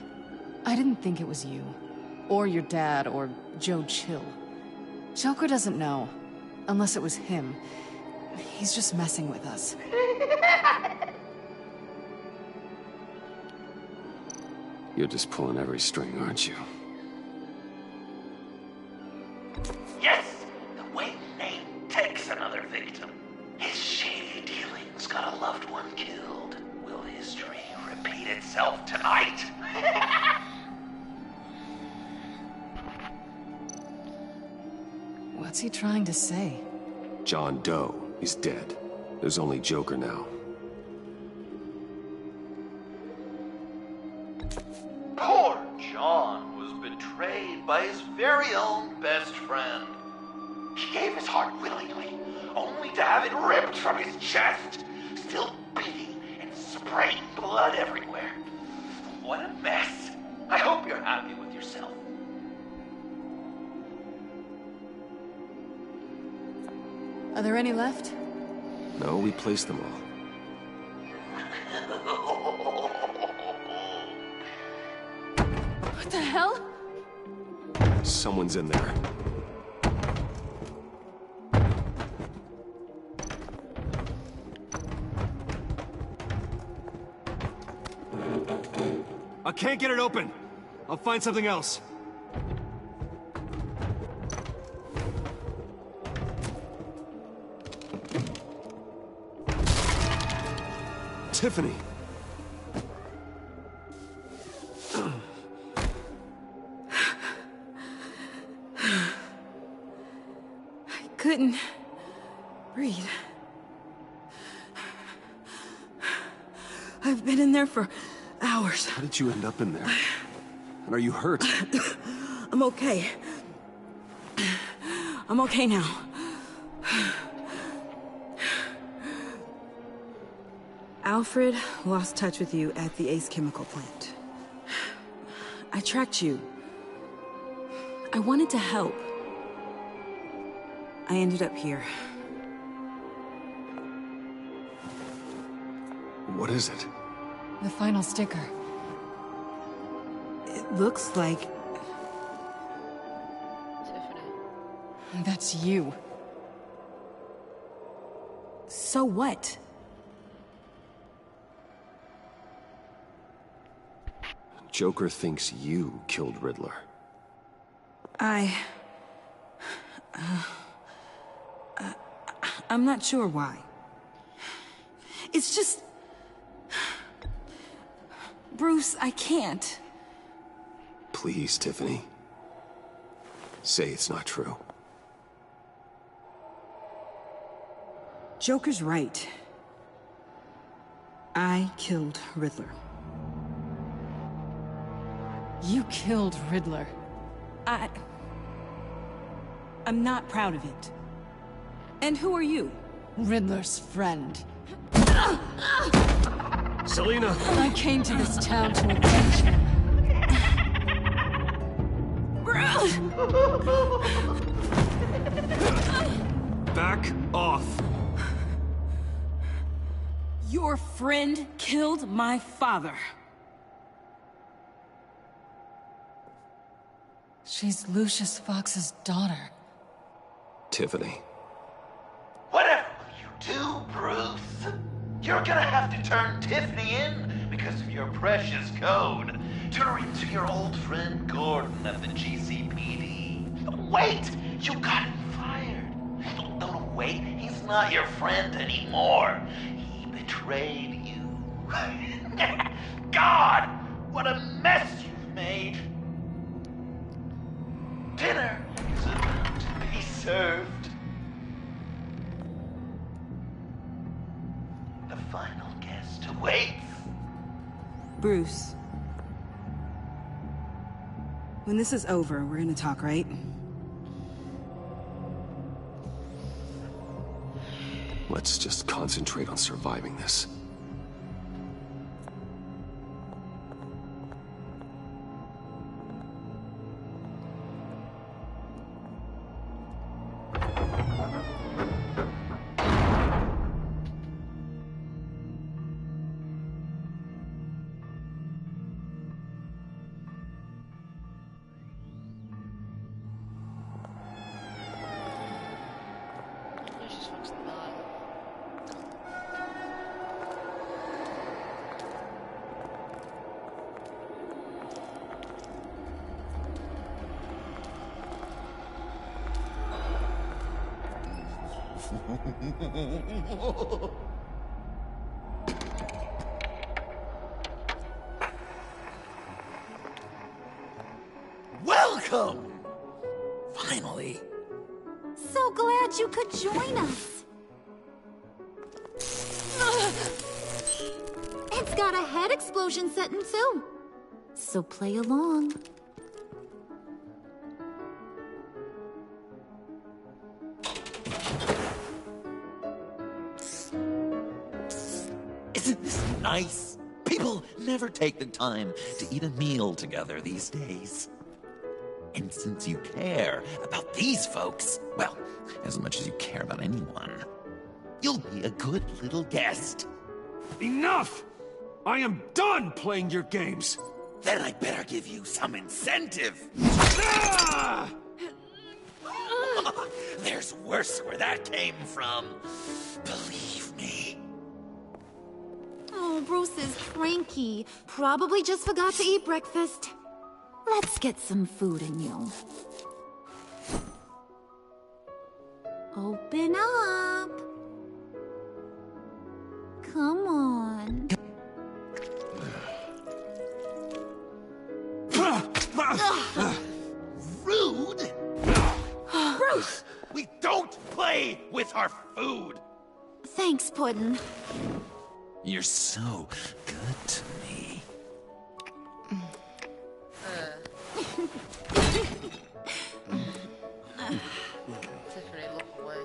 I didn't think it was you, or your dad, or Joe Chill. Joker doesn't know, unless it was him. He's just messing with us. You're just pulling every string, aren't you? Yes! The Wayne name takes another victim. His shady dealings got a loved one killed. Will history repeat itself tonight? What's he trying to say? John Doe is dead. There's only Joker now. Poor John was betrayed by his very own best friend. He gave his willingly, only to have it ripped from his chest, still beating and spraying blood everywhere. What a mess. I hope you're happy with yourself. Are there any left? No, we placed them all. What the hell? Someone's in there. I can't get it open. I'll find something else. Tiffany! I couldn't breathe. I've been in there for hours. How did you end up in there? And are you hurt? I'm okay. I'm okay now. Alfred lost touch with you at the Ace Chemical plant. I tracked you. I wanted to help. I ended up here. What is it? The final sticker. It looks like... Tiffany. That's you. So what? Joker thinks you killed Riddler. I'm not sure why. It's just... Bruce, I can't. Please, Tiffany. Say it's not true. Joker's right. I killed Riddler. You killed Riddler. I'm not proud of it. And who are you? Riddler's friend. Selina! I came to this town to avenge him. Back off! Your friend killed my father. She's Lucius Fox's daughter. Tiffany. Whatever will you do, Bruce? You're gonna have to turn Tiffany in because of your precious code. Turn her into your old friend Gordon at the GCPD. Wait! You got him fired. No, wait. He's not your friend anymore. He betrayed you. God! What a mess you've made. Dinner is about to be served. The final guest awaits. Bruce. When this is over, we're gonna talk, right? Let's just concentrate on surviving this. Lucius Fox the man. Welcome! Finally. So glad you could join us. It's got a head explosion setting too. So play along. nice. People never take the time to eat a meal together these days. And since you care about these folks, well, as much as you care about anyone, you'll be a good little guest. Enough! I am done playing your games. Then I better give you some incentive. Ah! There's worse where that came from. Believe me. Oh, Bruce is cranky. Probably just forgot to eat breakfast. Let's get some food in you. Open up. Come on. Rude? Bruce! We don't play with our food! Thanks, Puddin'. You're so good to me. Tiffany, look away.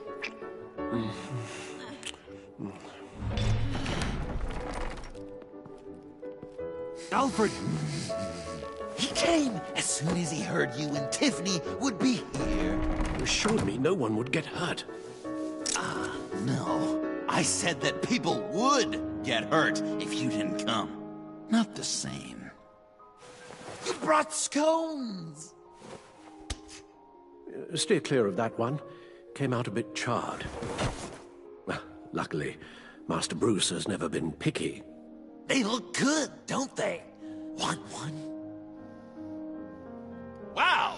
Alfred! He came as soon as he heard you and Tiffany would be here. You assured me no one would get hurt. Ah, no. I said that people would get hurt if you didn't come. Not the same. You brought scones! Steer clear of that one. Came out a bit charred. Well, luckily, Master Bruce has never been picky. They look good, don't they? Want one? Wow!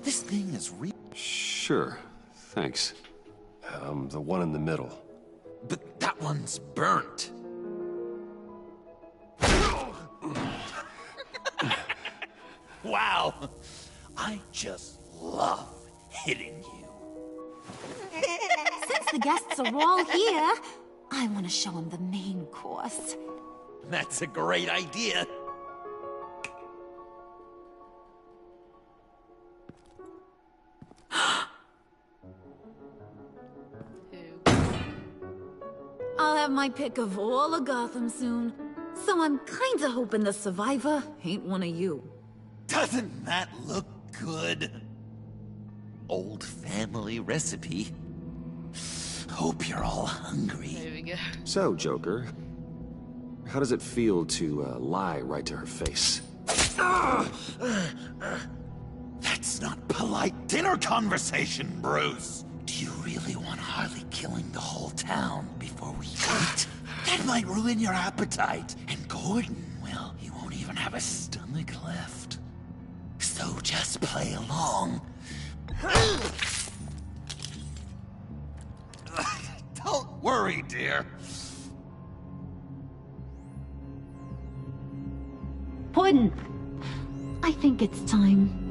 This thing is real. Sure, thanks. The one in the middle. But that one's burnt. Wow! I just love hitting you. Since the guests are all here, I want to show them the main course. That's a great idea. I'll have my pick of all of Gotham soon, so I'm kinda hoping the survivor ain't one of you. Doesn't that look good? Old family recipe. Hope you're all hungry. There we go. So, Joker, how does it feel to lie right to her face? That's not polite dinner conversation, Bruce. Do you really want Harley killing the whole town before we eat? That might ruin your appetite. And Gordon, well, he won't even have a stomach left. So just play along. Don't worry, dear. Puddin', I think it's time.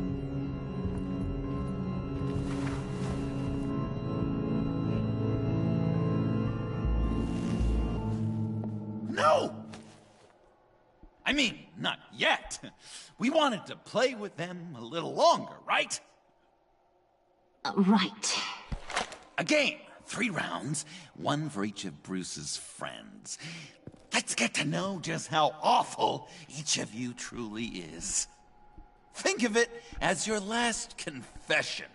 No! I mean, not yet. We wanted to play with them a little longer, right? Right. A game. 3 rounds, 1 for each of Bruce's friends. Let's get to know just how awful each of you truly is. Think of it as your last confession.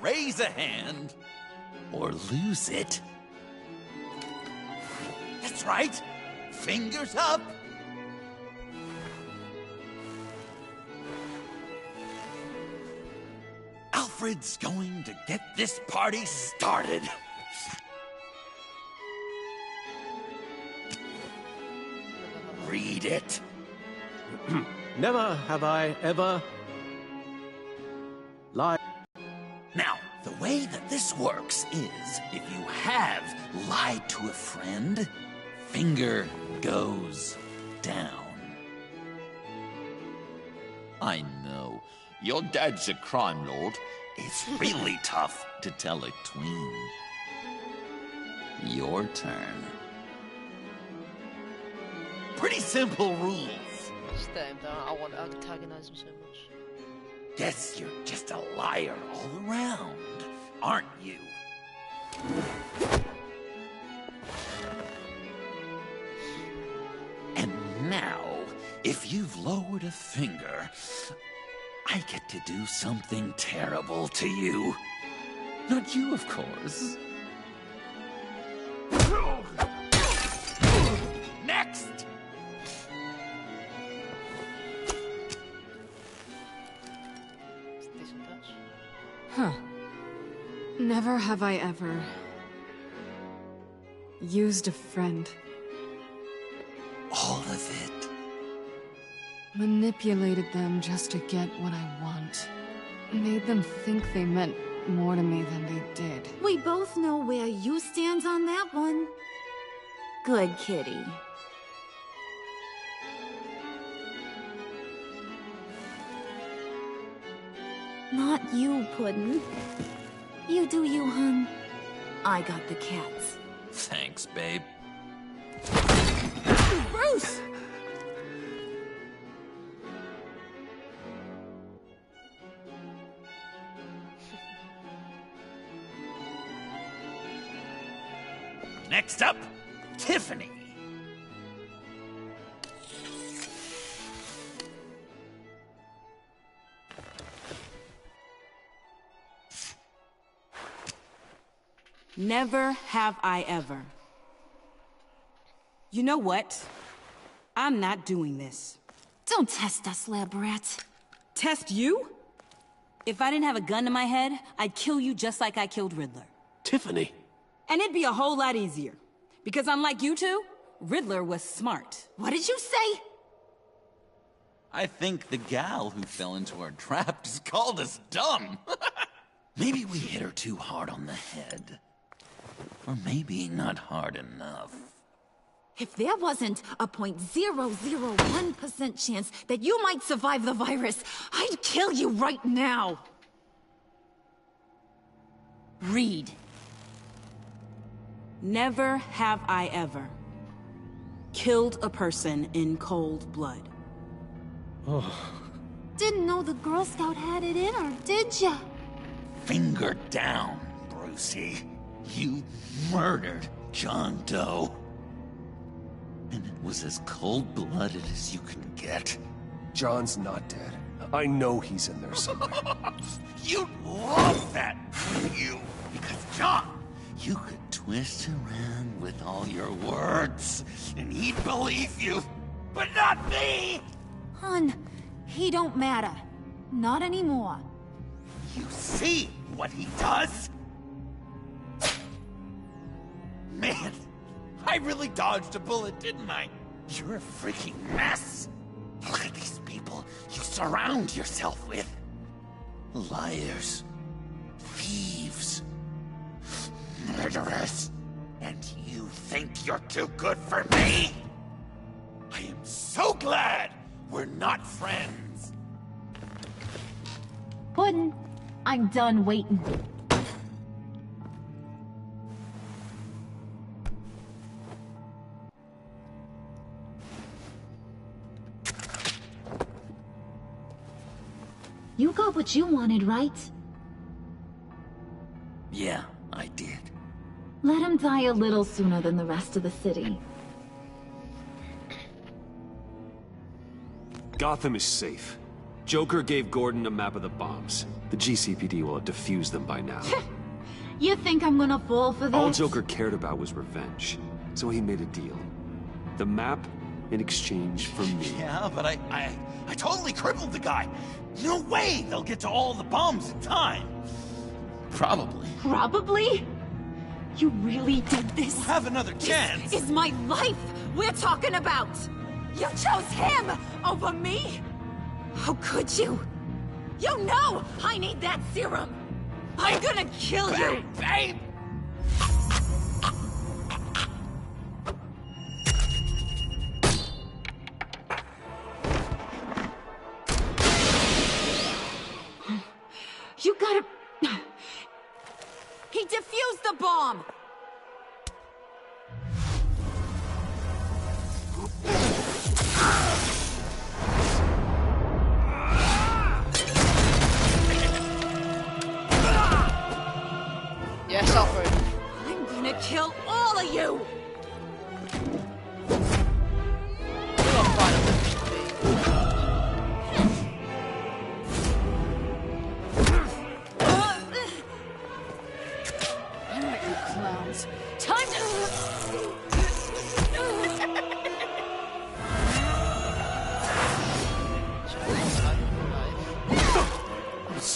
Raise a hand, or lose it. That's right. Fingers up. Alfred's going to get this party started. Read it. Never have I ever lied. Now, the way that this works is, if you have lied to a friend, finger goes down. I know. Your dad's a crime lord. It's really tough to tell a tween. Your turn. Pretty simple rules. Just let him down. I want to antagonize him so much. Guess you're just a liar all around, aren't you? And now, if you've lowered a finger, I get to do something terrible to you. Not you, of course. Next! Huh. Never have I ever used a friend. All of it. Manipulated them just to get what I want. Made them think they meant more to me than they did. We both know where you stand on that one. Good kitty. Not you, Puddin'. You do you, hun. I got the cats. Thanks, babe. Bruce! Next up, Tiffany. Never have I ever. You know what? I'm not doing this. Don't test us, lab rat. Test you? If I didn't have a gun to my head, I'd kill you just like I killed Riddler. Tiffany. And it'd be a whole lot easier. Because unlike you two, Riddler was smart. What did you say? I think the gal who fell into our trap just called us dumb. Maybe we hit her too hard on the head. Or maybe not hard enough. If there wasn't a 0.001% chance that you might survive the virus, I'd kill you right now. Read. Never have I ever killed a person in cold blood. Didn't know the Girl Scout had it in her, did ya? Finger down, Brucey. You murdered John Doe. And it was as cold-blooded as you can get. John's not dead. I know he's in there somewhere. You'd love that, wouldn't you? Because, John, you could twist around with all your words, and he'd believe you. But not me! Hun, he don't matter. Not anymore. You see what he does? Man, I really dodged a bullet, didn't I? You're a freaking mess. Look at these people you surround yourself with. Liars. Thieves. Murderers. And you think you're too good for me? I am so glad we're not friends. Puddin', I'm done waiting. You got what you wanted, right? Yeah, I did. Let him die a little sooner than the rest of the city. Gotham is safe. Joker gave Gordon a map of the bombs. The GCPD will have defused them by now. You think I'm gonna fall for that? All Joker cared about was revenge, so he made a deal. The map in exchange for me. Yeah, but I totally crippled the guy. No way they'll get to all the bombs in time. Probably. Probably? You really did this? We'll have another chance. This is my life we're talking about. You chose him over me? How could you? You know I need that serum. I'm gonna kill you. Babe! You gotta... He defused the bomb!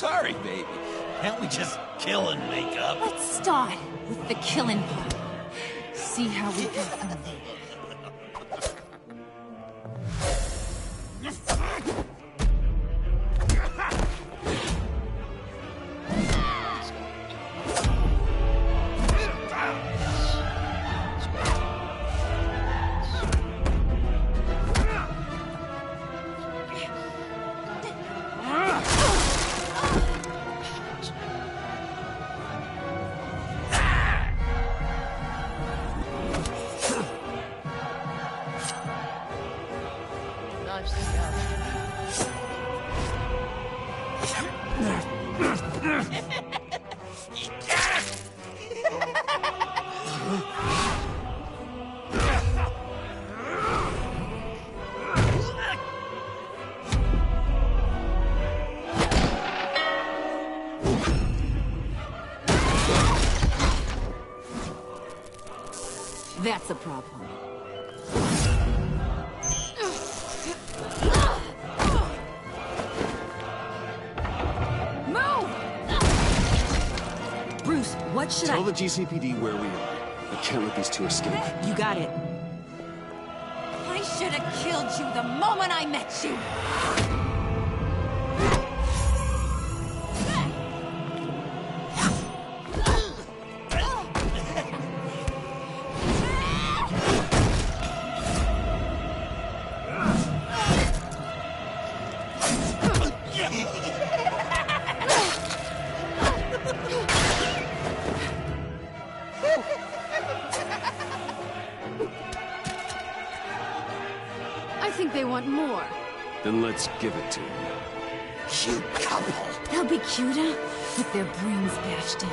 sorry, baby. Can't we just kill and make up? Let's start with the killing part. See how we go from there. That's a problem. Move! Bruce, what should Tell the GCPD where we are. I can't let these two escape. You got it. I should have killed you the moment I met you. I think they want more. Then let's give it to them. Cute couple. They'll be cuter with their brains bashed in.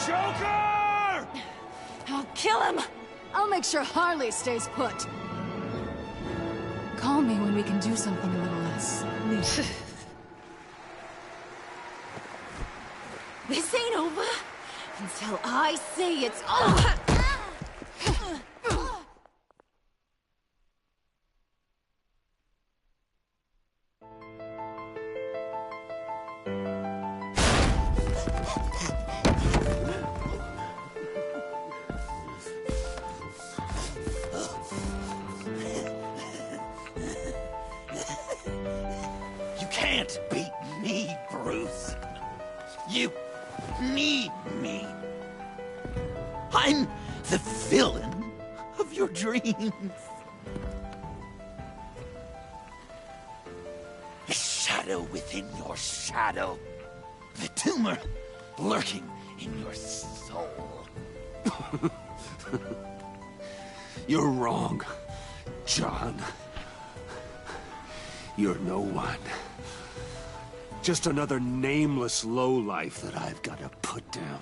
Joker! I'll kill him! I'll make sure Harley stays put. Call me when we can do something a little less lethal. This ain't over until I say it's over! You can't beat me, Bruce. You need me. I'm the villain of your dreams. A shadow within your shadow. The tumor lurking in your soul. You're wrong, John. You're no one. Just another nameless lowlife that I've got to put down.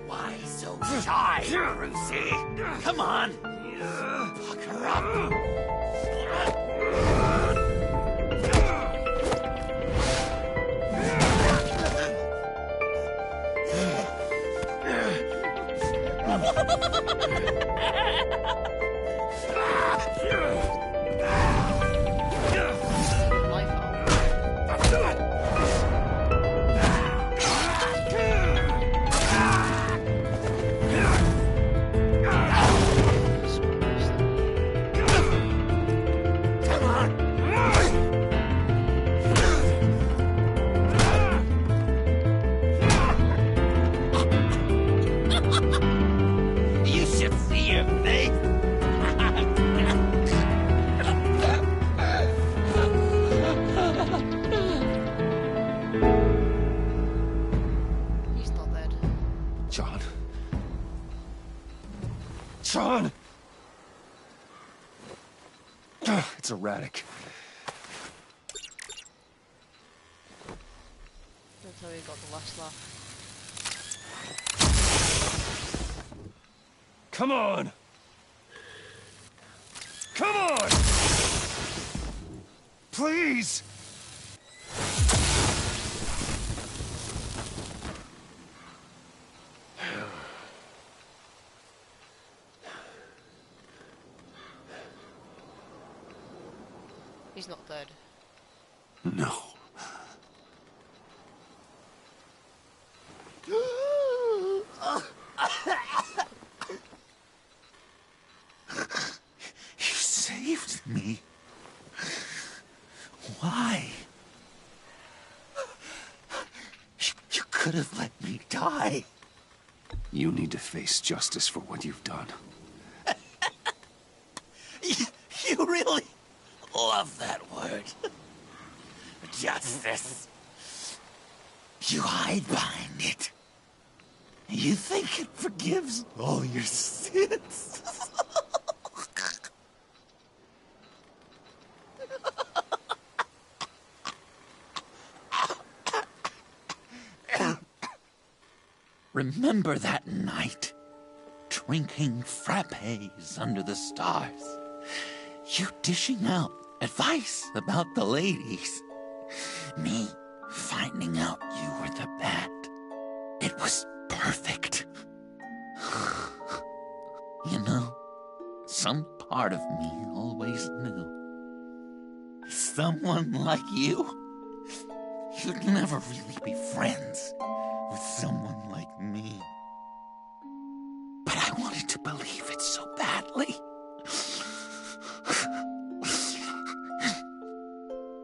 Why so shy, Brucey? Come on. Pucker up. Sean! It's erratic. Don't tell me you got the last laugh. Come on! Come on! Please! He's not dead. No. You saved me. Why? You could have let me die. You need to face justice for what you've done. You really love that word. Justice. You hide behind it. You think it forgives all your sins. Remember that night, drinking frappes under the stars. You dishing out advice about the ladies. Me finding out you were the bat. It was perfect. You know, some part of me always knew. Someone like you, you'd never really be friends with someone like me. But I wanted to believe it so badly.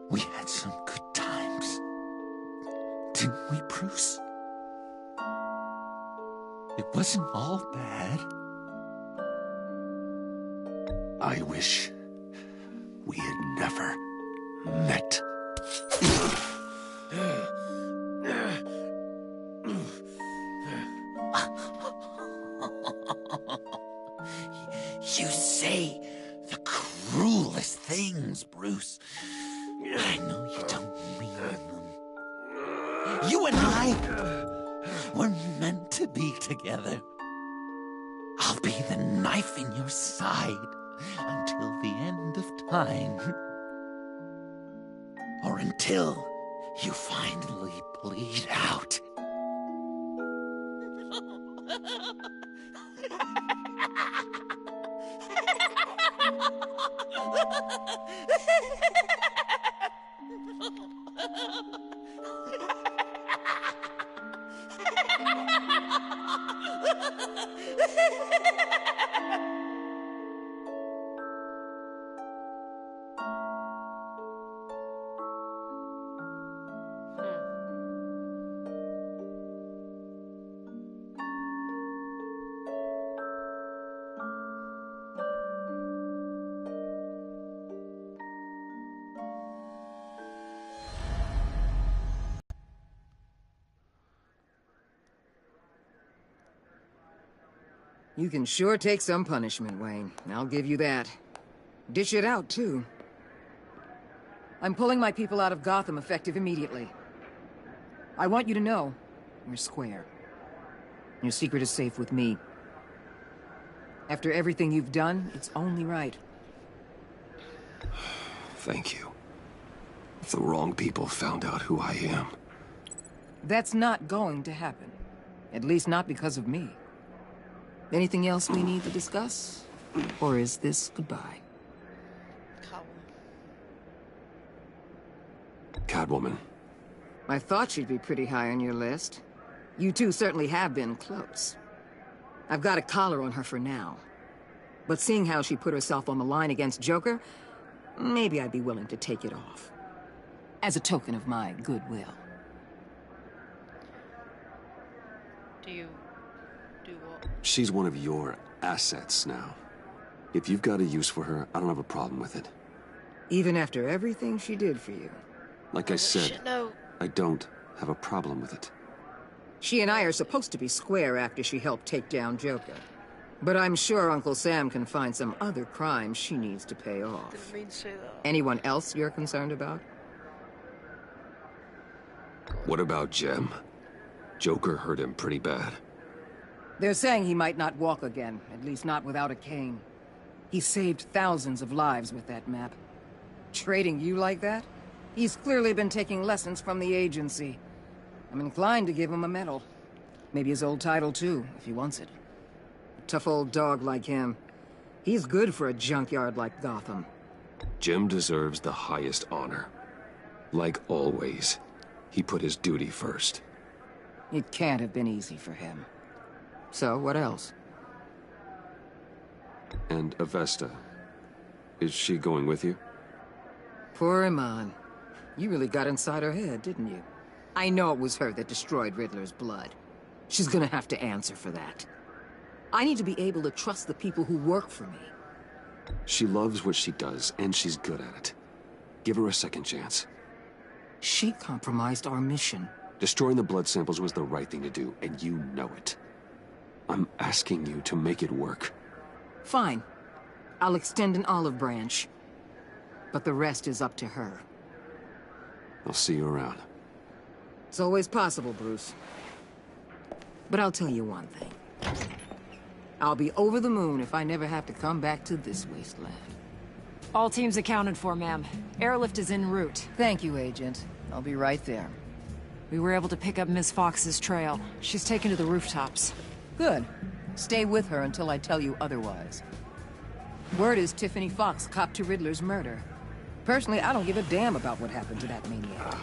We had some good times, didn't we, Bruce? It wasn't all bad. I wish we had never met. You say the cruelest things, Bruce. I know you don't mean them. You and I were meant to be together. I'll be the knife in your side until the end of time. Or until you finally bleed out. You can sure take some punishment, Wayne. I'll give you that. Dish it out, too. I'm pulling my people out of Gotham effective immediately. I want you to know, we're square. Your secret is safe with me. After everything you've done, it's only right. Thank you. If the wrong people found out who I am. That's not going to happen. At least not because of me. Anything else we need to discuss? Or is this goodbye? Catwoman. I thought she'd be pretty high on your list. You two certainly have been close. I've got a collar on her for now. But seeing how she put herself on the line against Joker, maybe I'd be willing to take it off. As a token of my goodwill. Do you do what? She's one of your assets now. If you've got a use for her, I don't have a problem with it. Even after everything she did for you. Like I said, No. I don't have a problem with it. She and I are supposed to be square after she helped take down Joker. But I'm sure Uncle Sam can find some other crimes she needs to pay off. Didn't mean to say that. Anyone else you're concerned about? What about Jem? Joker hurt him pretty bad. They're saying he might not walk again, at least not without a cane. He saved thousands of lives with that map. Trading you like that? He's clearly been taking lessons from the agency. I'm inclined to give him a medal. Maybe his old title too, if he wants it. A tough old dog like him. He's good for a junkyard like Gotham. Jem deserves the highest honor. Like always, he put his duty first. It can't have been easy for him. So, what else? And Avesta. Is she going with you? Poor Iman. You really got inside her head, didn't you? I know it was her that destroyed Riddler's blood. She's gonna have to answer for that. I need to be able to trust the people who work for me. She loves what she does, and she's good at it. Give her a second chance. She compromised our mission. Destroying the blood samples was the right thing to do, and you know it. I'm asking you to make it work. Fine. I'll extend an olive branch. But the rest is up to her. I'll see you around. It's always possible, Bruce. But I'll tell you one thing. I'll be over the moon if I never have to come back to this wasteland. All teams accounted for, ma'am. Airlift is en route. Thank you, Agent. I'll be right there. We were able to pick up Ms. Fox's trail. She's taken to the rooftops. Good. Stay with her until I tell you otherwise. Word is Tiffany Fox copped to Riddler's murder. Personally, I don't give a damn about what happened to that maniac.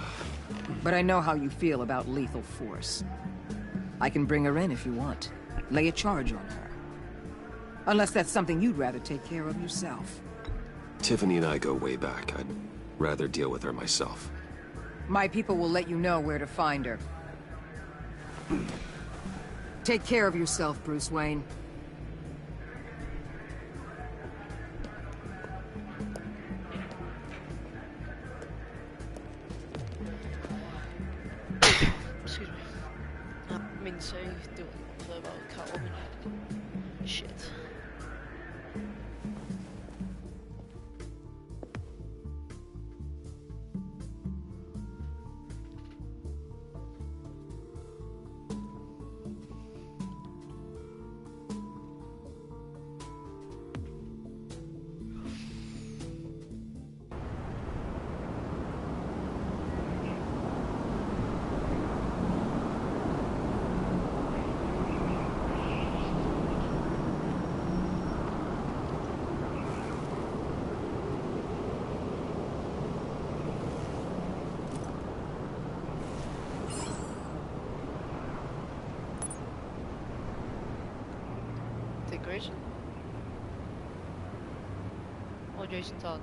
But I know how you feel about lethal force. I can bring her in if you want. Lay a charge on her. Unless that's something you'd rather take care of yourself. Tiffany and I go way back. I'd rather deal with her myself. My people will let you know where to find her. Take care of yourself, Bruce Wayne. Excuse me. I mean to say, do what about Catwoman. Shit. Dick Grayson? Or Jason Todd?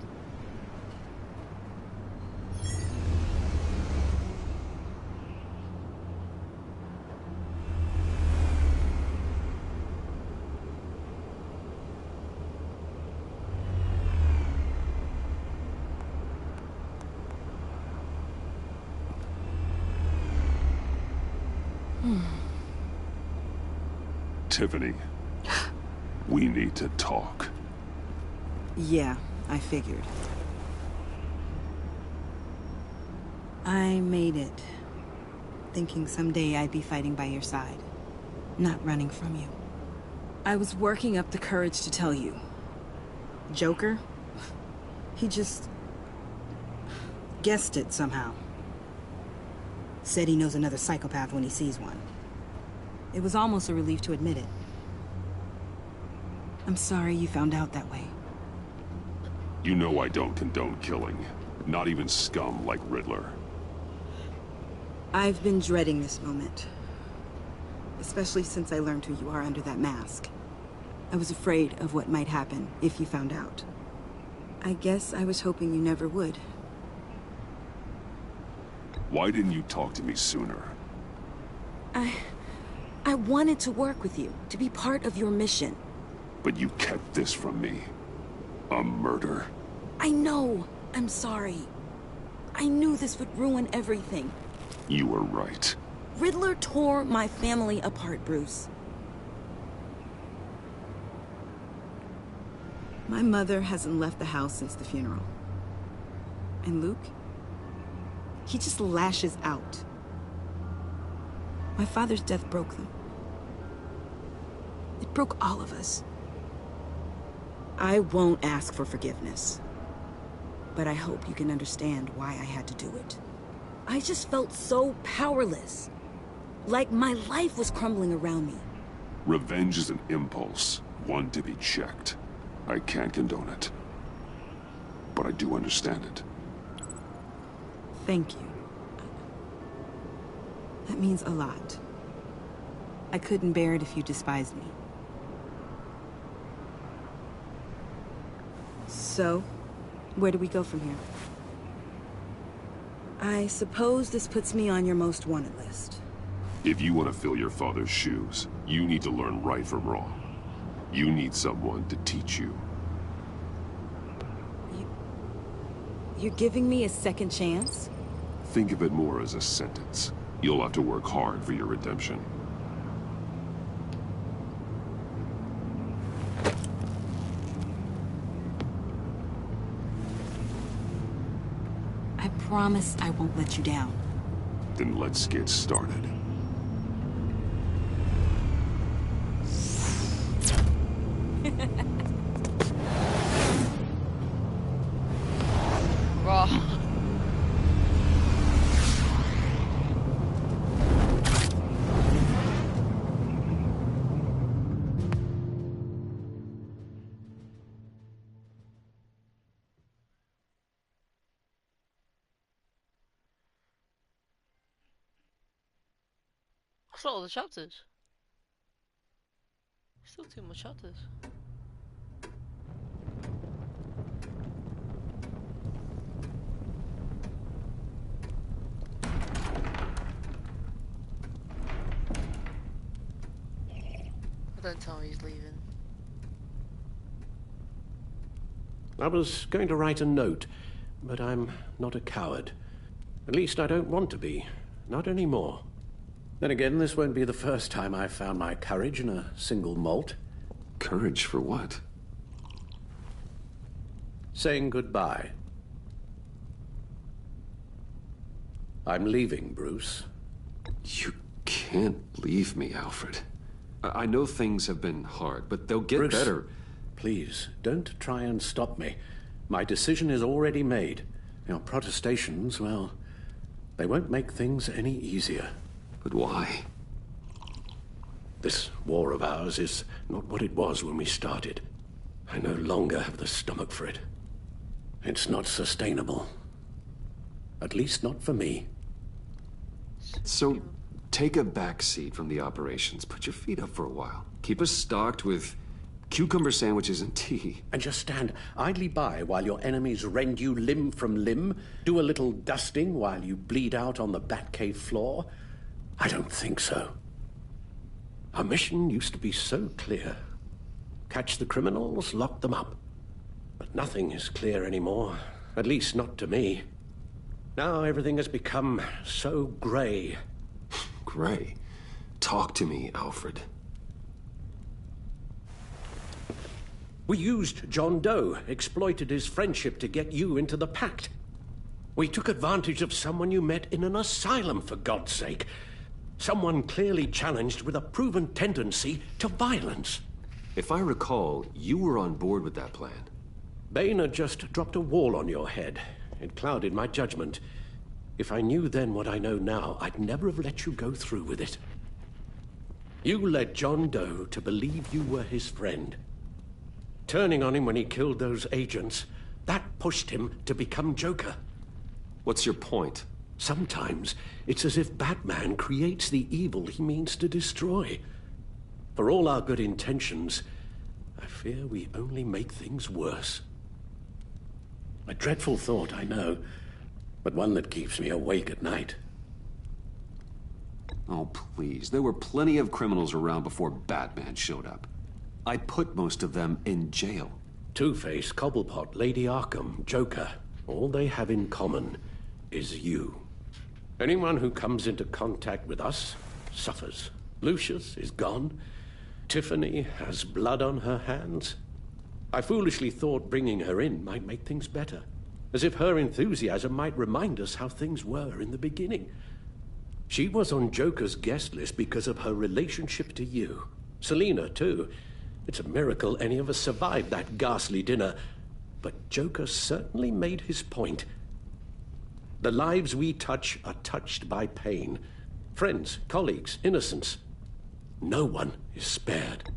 Tiffany, we need to talk. Yeah, I figured. I made it, thinking someday I'd be fighting by your side, not running from you. I was working up the courage to tell you. Joker? He just guessed it somehow. Said he knows another psychopath when he sees one. It was almost a relief to admit it. I'm sorry you found out that way. You know I don't condone killing. Not even scum like Riddler. I've been dreading this moment. Especially since I learned who you are under that mask. I was afraid of what might happen if you found out. I guess I was hoping you never would. Why didn't you talk to me sooner? I wanted to work with you, to be part of your mission. But you kept this from me. A murder. I know. I'm sorry. I knew this would ruin everything. You were right. Riddler tore my family apart, Bruce. My mother hasn't left the house since the funeral. And Luke? He just lashes out. My father's death broke them. It broke all of us. I won't ask for forgiveness. But I hope you can understand why I had to do it. I just felt so powerless. Like my life was crumbling around me. Revenge is an impulse, one to be checked. I can't condone it. But I do understand it. Thank you. That means a lot. I couldn't bear it if you despised me. So, where do we go from here? I suppose this puts me on your most wanted list. If you want to fill your father's shoes, you need to learn right from wrong. You need someone to teach you. You're giving me a second chance? Think of it more as a sentence. You'll have to work hard for your redemption. I promise I won't let you down. Then let's get started. That's not all the chapters. Still too much chapters. Don't tell me he's leaving. I was going to write a note, but I'm not a coward. At least I don't want to be. Not anymore. Then again, this won't be the first time I've found my courage in a single malt. Courage for what? Saying goodbye. I'm leaving, Bruce. You can't leave me, Alfred. I know things have been hard, but they'll get better. Please, don't try and stop me. My decision is already made. Your protestations, well, they won't make things any easier. But why? This war of ours is not what it was when we started. I no longer have the stomach for it. It's not sustainable. At least not for me. So, take a back seat from the operations. Put your feet up for a while. Keep us stocked with cucumber sandwiches and tea. And just stand idly by while your enemies rend you limb from limb? Do a little dusting while you bleed out on the Batcave floor? I don't think so. Our mission used to be so clear. Catch the criminals, lock them up. But nothing is clear anymore. At least not to me. Now everything has become so grey. Grey? Talk to me, Alfred. We used John Doe, exploited his friendship to get you into the pact. We took advantage of someone you met in an asylum, for God's sake. Someone clearly challenged with a proven tendency to violence. If I recall, you were on board with that plan. Bane had just dropped a wall on your head. It clouded my judgment. If I knew then what I know now, I'd never have let you go through with it. You led John Doe to believe you were his friend. Turning on him when he killed those agents, that pushed him to become Joker. What's your point? Sometimes it's as if Batman creates the evil he means to destroy. For all our good intentions, I fear we only make things worse. A dreadful thought, I know, but one that keeps me awake at night. Oh, please. There were plenty of criminals around before Batman showed up. I put most of them in jail. Two-Face, Cobblepot, Lady Arkham, Joker, all they have in common is you. Anyone who comes into contact with us suffers. Lucius is gone. Tiffany has blood on her hands. I foolishly thought bringing her in might make things better, as if her enthusiasm might remind us how things were in the beginning. She was on Joker's guest list because of her relationship to you. Selina, too. It's a miracle any of us survived that ghastly dinner. But Joker certainly made his point. The lives we touch are touched by pain. Friends, colleagues, innocents. No one is spared.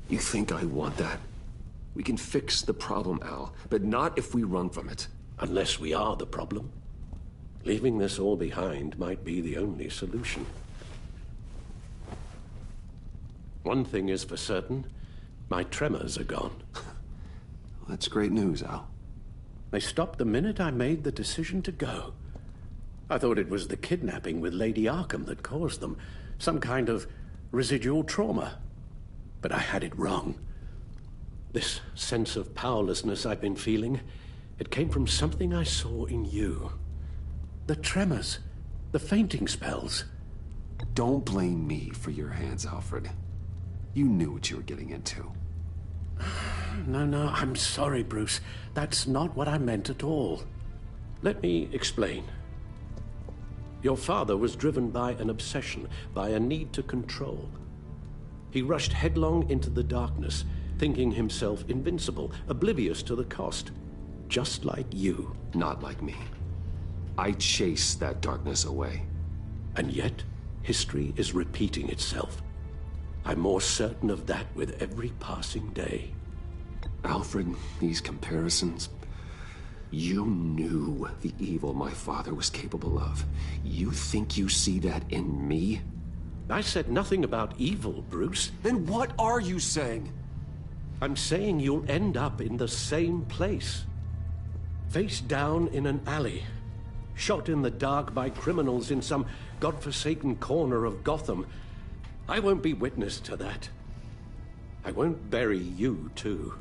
You think I want that? We can fix the problem, Al, but not if we run from it. Unless we are the problem. Leaving this all behind might be the only solution. One thing is for certain, my tremors are gone. That's great news, Al. They stopped the minute I made the decision to go. I thought it was the kidnapping with Lady Arkham that caused them, some kind of residual trauma. But I had it wrong. This sense of powerlessness I've been feeling, it came from something I saw in you. The tremors, the fainting spells. Don't blame me for your hands, Alfred. You knew what you were getting into. No, I'm sorry, Bruce. That's not what I meant at all. Let me explain. Your father was driven by an obsession, by a need to control. He rushed headlong into the darkness, thinking himself invincible, oblivious to the cost. Just like you. Not like me. I chased that darkness away. And yet, history is repeating itself. I'm more certain of that with every passing day. Alfred, these comparisons... You knew the evil my father was capable of. You think you see that in me? I said nothing about evil, Bruce. Then what are you saying? I'm saying you'll end up in the same place. Face down in an alley. Shot in the dark by criminals in some godforsaken corner of Gotham. I won't be witness to that. I won't bury you, too.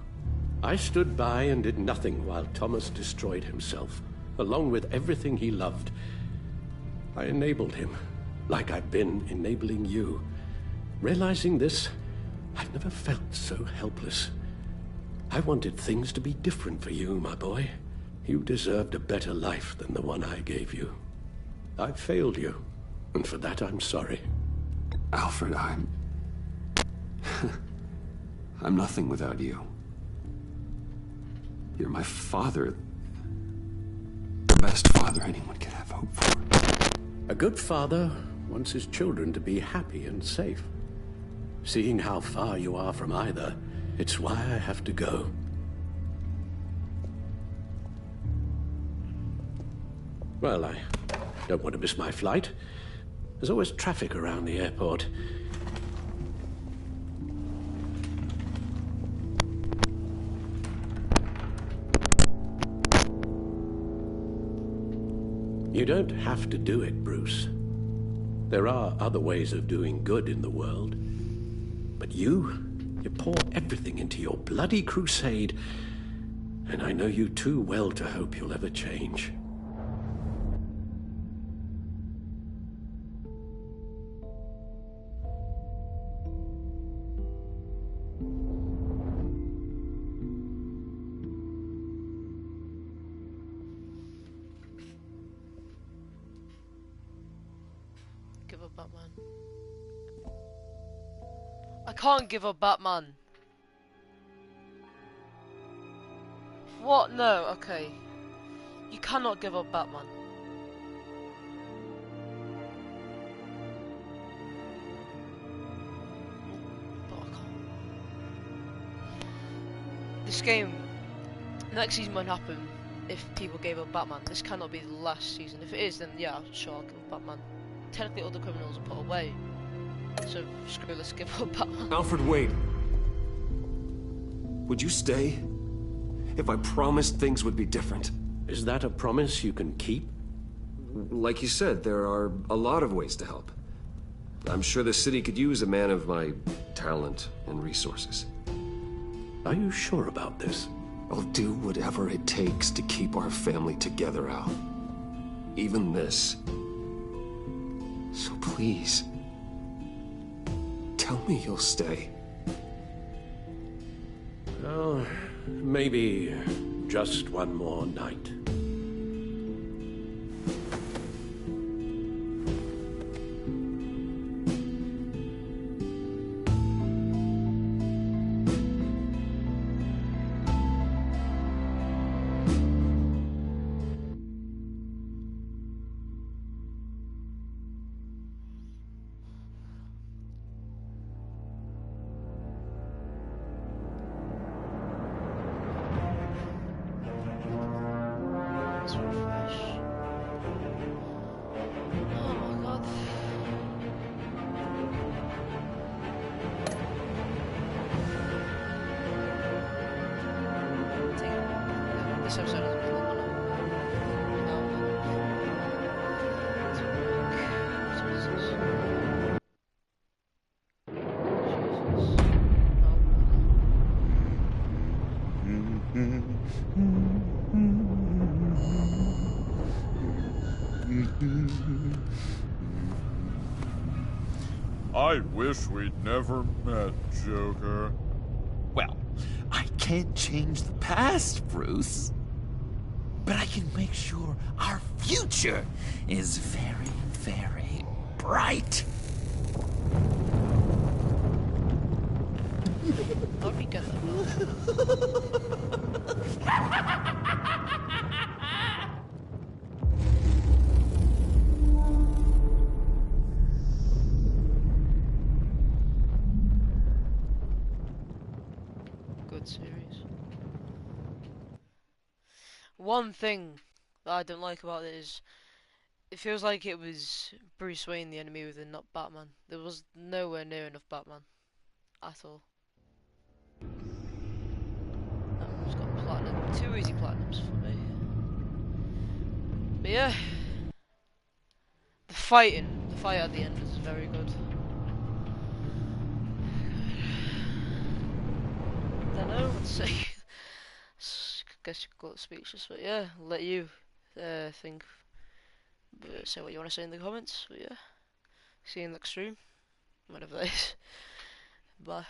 I stood by and did nothing while Thomas destroyed himself, along with everything he loved. I enabled him, like I've been enabling you. Realizing this, I've never felt so helpless. I wanted things to be different for you, my boy. You deserved a better life than the one I gave you. I failed you, and for that I'm sorry. Alfred, I'm nothing without you. You're my father. The best father anyone could have hope for. A good father wants his children to be happy and safe. Seeing how far you are from either, it's why I have to go. Well, I don't want to miss my flight. There's always traffic around the airport. You don't have to do it, Bruce. There are other ways of doing good in the world. But you pour everything into your bloody crusade, and I know you too well to hope you'll ever change. Give up Batman. I can't give up Batman. What? No, okay. You cannot give up Batman. But I can't. This game, next season won't happen if people gave up Batman. This cannot be the last season. If it is, then yeah, sure, I'll give up Batman. Technically, all the criminals are put away. So, screw, let's give up Batman. Alfred, wait. Would you stay? If I promised things would be different. Is that a promise you can keep? Like you said, there are a lot of ways to help. I'm sure the city could use a man of my talent and resources. Are you sure about this? I'll do whatever it takes to keep our family together, Al. Even this. So please, tell me you'll stay. Well, Maybe just one more night. This episode has been long enough. I wish we'd never met, Joker. Well, I can't change the past, Bruce. But I can make sure our future is very, very bright. How did we get that? Good series. One thing that I don't like about it is it feels like it was Bruce Wayne the enemy within, not Batman. There was nowhere near enough Batman at all. That one's got platinum. 2 easy platinums for me. But yeah, the fight at the end is very good. Don't know what to say. Guess you could call it speechless, but yeah, I'll let you think. Say what you want to say in the comments. But yeah, see you in the next stream, whatever that is. Bye.